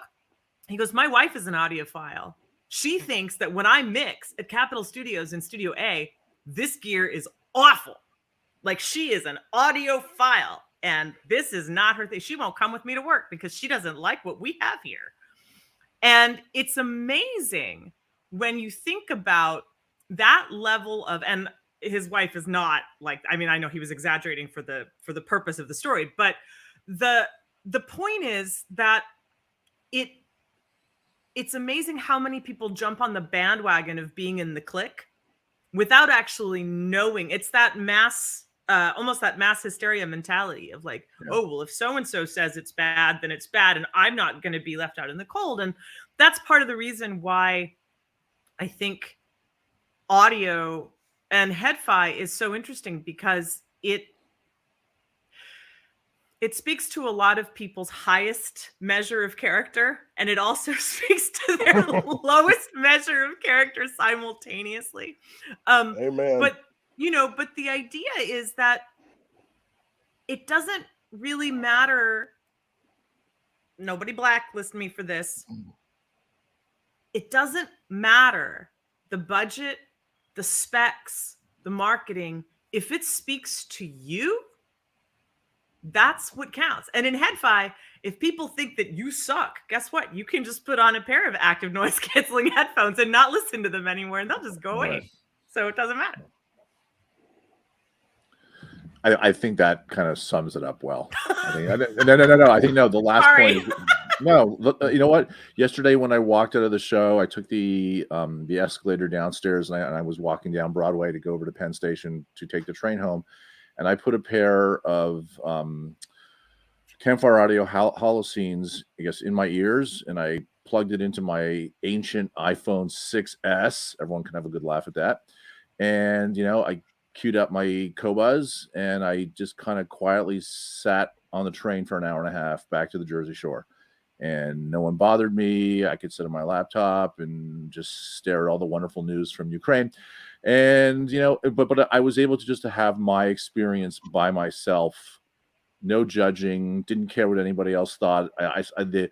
he goes, my wife is an audiophile. She thinks that when I mix at Capitol Studios in Studio A, this gear is awful. Like, she is an audiophile, and this is not her thing. She won't come with me to work because she doesn't like what we have here. And it's amazing when you think about that level of, and his wife is not like, I mean, I know he was exaggerating for the purpose of the story, but the point is that it's amazing how many people jump on the bandwagon of being in the clique without actually knowing. It's that mass, almost that mass hysteria mentality of like, oh, well, if so-and-so says it's bad, then it's bad, and I'm not going to be left out in the cold. And that's part of the reason why I think audio and Headphone is so interesting, because it speaks to a lot of people's highest measure of character, and it also speaks to their lowest measure of character simultaneously. Amen. But but the idea is that it doesn't really matter. Nobody blacklist me for this. It doesn't matter the budget, the specs, the marketing. If it speaks to you, that's what counts. And in Headphone, if people think that you suck, guess what? You can just put on a pair of active noise canceling headphones and not listen to them anymore, and they'll just go away. Right. So it doesn't matter. I think that kind of sums it up well. No. I think the last Sorry. point. No, you know what? Yesterday when I walked out of the show, I took the escalator downstairs, and I was walking down Broadway to go over to Penn Station to take the train home, and I put a pair of Campfire Audio Holoscenes, I guess, in my ears, and I plugged it into my ancient iPhone 6S. Everyone can have a good laugh at that. And I queued up my Qobuz, and I just kind of quietly sat on the train for an hour and a half back to the Jersey Shore. And no one bothered me. I could sit on my laptop and just stare at all the wonderful news from Ukraine. And, but I was able to just to have my experience by myself, no judging, didn't care what anybody else thought. The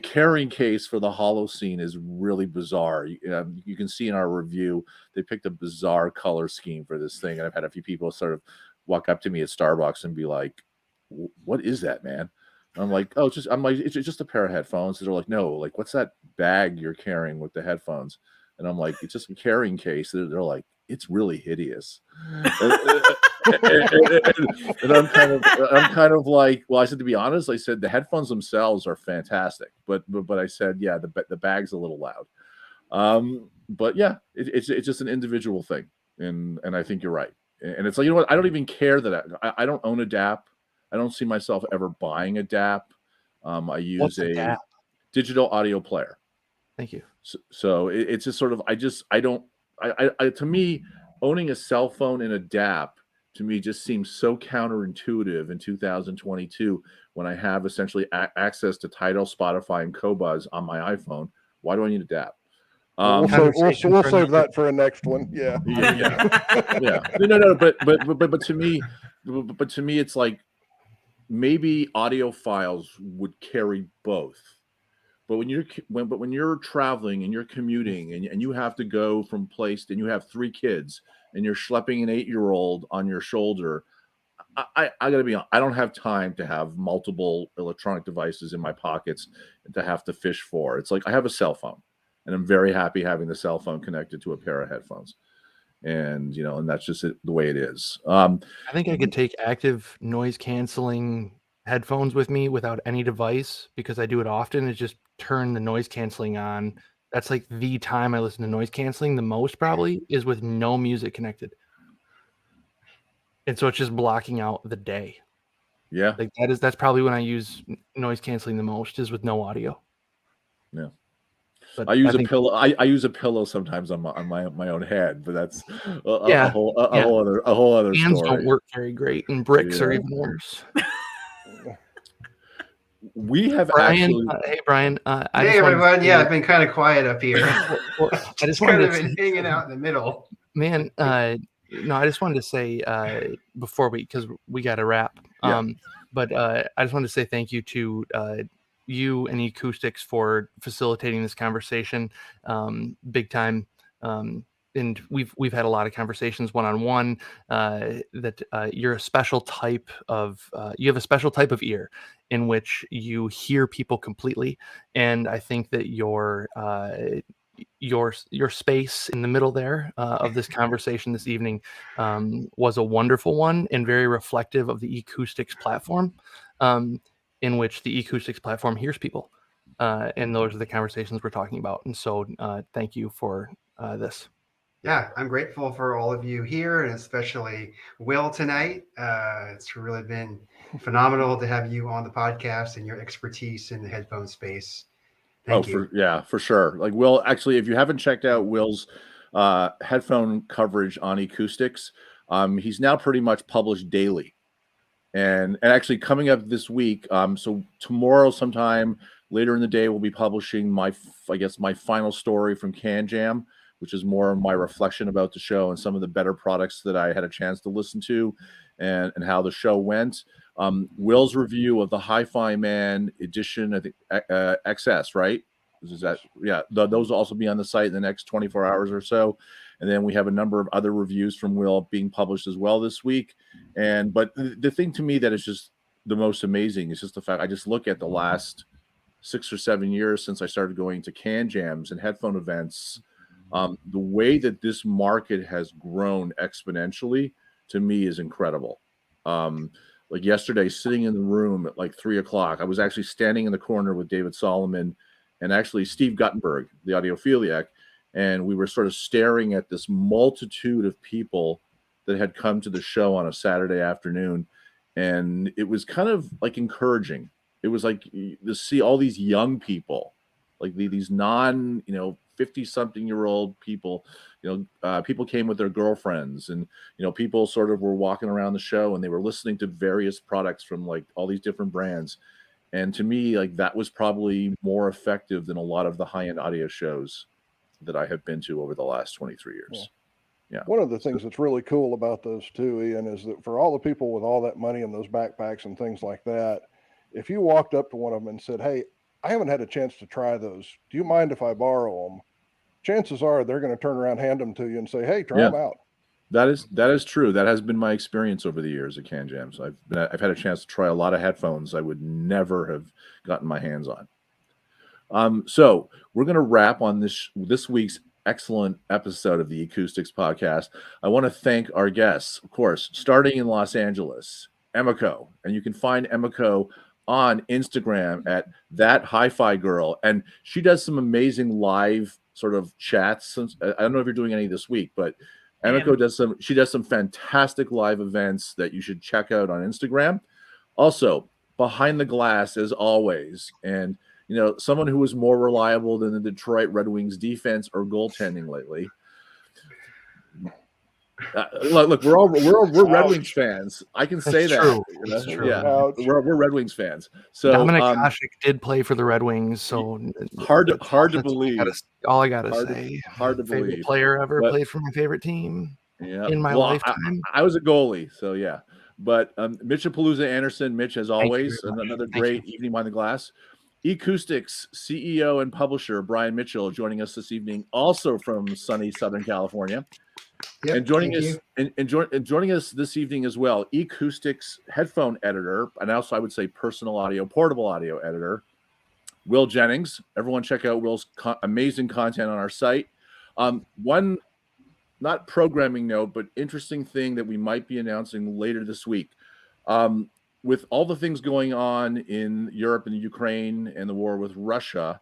carrying case for the Holoscene is really bizarre. You can see in our review, they picked a bizarre color scheme for this thing. And I've had a few people sort of walk up to me at Starbucks and be like, "What is that, man?" I'm like, "Oh, it's just a pair of headphones." And they're like, "No, like, what's that bag you're carrying with the headphones?" And I'm like, "It's just a carrying case." They're like, "It's really hideous." And I'm kind of like, well, I said, to be honest, I said the headphones themselves are fantastic, but I said, yeah, the bag's a little loud. But yeah, it's just an individual thing, and I think you're right. And it's like, what? I don't even care that I don't own a DAP. I don't see myself ever buying a DAP. I use a DAP? digital audio player. Thank you. So it's just sort of, to me, owning a cell phone and a DAP, to me, just seems so counterintuitive in 2022 when I have essentially access to Tidal, Spotify, and Qobuz on my iPhone. Why do I need a DAP? We'll save that for a next one. Yeah. Yeah. No. But to me, it's like, maybe audiophiles would carry both. But when you're traveling and you're commuting and you have to go from place, and you have 3 kids and you're schlepping an 8-year-old on your shoulder, I gotta be honest, I don't have time to have multiple electronic devices in my pockets to have to fish for. It's like, I have a cell phone, and I'm very happy having the cell phone connected to a pair of headphones. And and that's just the way it is. I think I could take active noise canceling headphones with me without any device, because I do it often, is just turn the noise canceling on. That's like the time I listen to noise canceling the most, probably, is with no music connected. And so it's just blocking out the day. Yeah. Like that's probably when I use noise canceling the most, is with no audio. Yeah. But I use a pillow. I use a pillow sometimes on my own head, but that's a whole other Hands story. don't work very great, and bricks are even worse. We have Brian, actually. Hey Brian. Hey everyone. Yeah, I've been kind of quiet up here. I just kind wanted of been hanging out in the middle. Man, no, I just wanted to say before because we got to wrap. But I just wanted to say thank you to you and eCoustics for facilitating this conversation, big time. And we've had a lot of conversations one-on-one. That you're a special type of you have a special type of ear in which you hear people completely, and I think that your space in the middle there of this conversation this evening was a wonderful one, and very reflective of the eCoustics platform, in which the eCoustics platform hears people, and those are the conversations we're talking about. And so thank you for this. Yeah, I'm grateful for all of you here, and especially Will tonight. It's really been phenomenal to have you on the podcast and your expertise in the headphone space. Thank you. For sure. Like Will, actually, if you haven't checked out Will's headphone coverage on eCoustics, he's now pretty much published daily. And actually coming up this week, so tomorrow sometime later in the day, we'll be publishing my final story from CanJam, which is more of my reflection about the show and some of the better products that I had a chance to listen to and how the show went. Will's review of the Hi-Fi Man edition, I think XS, right? Those will also be on the site in the next 24 hours or so. And then we have a number of other reviews from Will being published as well this week. But the thing to me that is just the most amazing is just the fact I just look at the last 6 or 7 years since I started going to CanJams and headphone events. The way that this market has grown exponentially to me is incredible. Like yesterday, sitting in the room at like 3 o'clock, I was actually standing in the corner with David Solomon and actually Steve Guttenberg, the audiophiliac, and we were sort of staring at this multitude of people that had come to the show on a Saturday afternoon. And it was kind of like encouraging. It was like to see all these young people, like these 50-something-year-old people, people came with their girlfriends and, people sort of were walking around the show and they were listening to various products from like all these different brands. And to me, like that was probably more effective than a lot of the high-end audio shows that I have been to over the last 23 years. Yeah. One of the things that's really cool about those too, Ian, is that for all the people with all that money and those backpacks and things like that, if you walked up to one of them and said, "Hey, I haven't had a chance to try those. Do you mind if I borrow them?" Chances are they're going to turn around, hand them to you and say, "Hey, try them out." That is true. That has been my experience over the years at CanJams. I've had a chance to try a lot of headphones I would never have gotten my hands on. So we're going to wrap on this week's excellent episode of the eCoustics podcast. I want to thank our guests, of course, starting in Los Angeles, Emiko, and you can find Emiko on Instagram at that hi-fi girl, and she does some amazing live sort of chats. I don't know if you're doing any this week, but Emiko does some fantastic live events that you should check out on Instagram. Also, behind the glass as always, and someone who was more reliable than the Detroit Red Wings defense or goaltending lately. Look, we're Red Wings fans. I can say that. That's true. Yeah, we're Red Wings fans. So Dominic Hasek did play for the Red Wings, so hard to believe. All I gotta say. Hard to favorite believe. Player ever played for my favorite team. Yeah, in my lifetime. I was a goalie, so yeah. But Mitchapalooza Anderson, Mitch, as always, another great evening behind the glass. eCoustics CEO and publisher Brian Mitchell joining us this evening, also from sunny Southern California. Yep, and joining us this evening as well, eCoustics headphone editor, and also I would say personal audio, portable audio editor, Will Jennings. Everyone check out Will's amazing content on our site. One, not programming note, but interesting thing that we might be announcing later this week. With all the things going on in Europe and Ukraine and the war with Russia,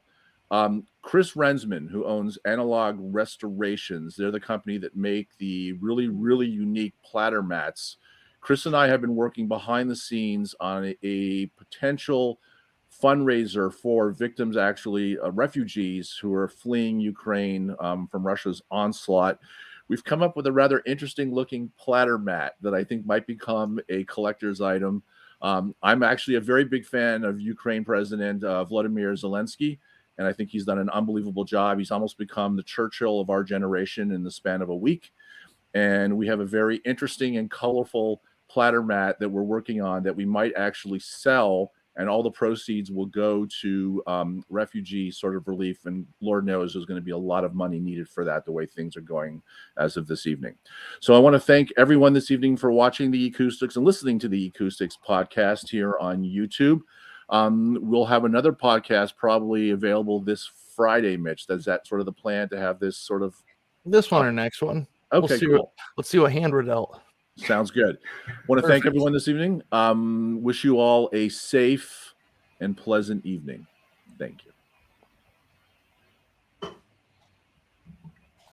Chris Rensman, who owns Analog Restorations, they're the company that make the really, really unique platter mats. Chris and I have been working behind the scenes on a potential fundraiser for victims, actually refugees who are fleeing Ukraine from Russia's onslaught. We've come up with a rather interesting looking platter mat that I think might become a collector's item. I'm actually a very big fan of Ukraine President Vladimir Zelensky, and I think he's done an unbelievable job. He's almost become the Churchill of our generation in the span of a week. And we have a very interesting and colorful platter mat that we're working on that we might actually sell, and all the proceeds will go to refugee sort of relief. And Lord knows there's going to be a lot of money needed for that, the way things are going as of this evening. So I want to thank everyone this evening for watching the eCoustics and listening to the eCoustics podcast here on YouTube. We'll have another podcast probably available this Friday, Mitch. Is that sort of the plan, to have this sort of this one or next one? Okay, cool. Let's see what hand we're dealt. Sounds good. Want to thank everyone this evening. Wish you all a safe and pleasant evening. Thank you.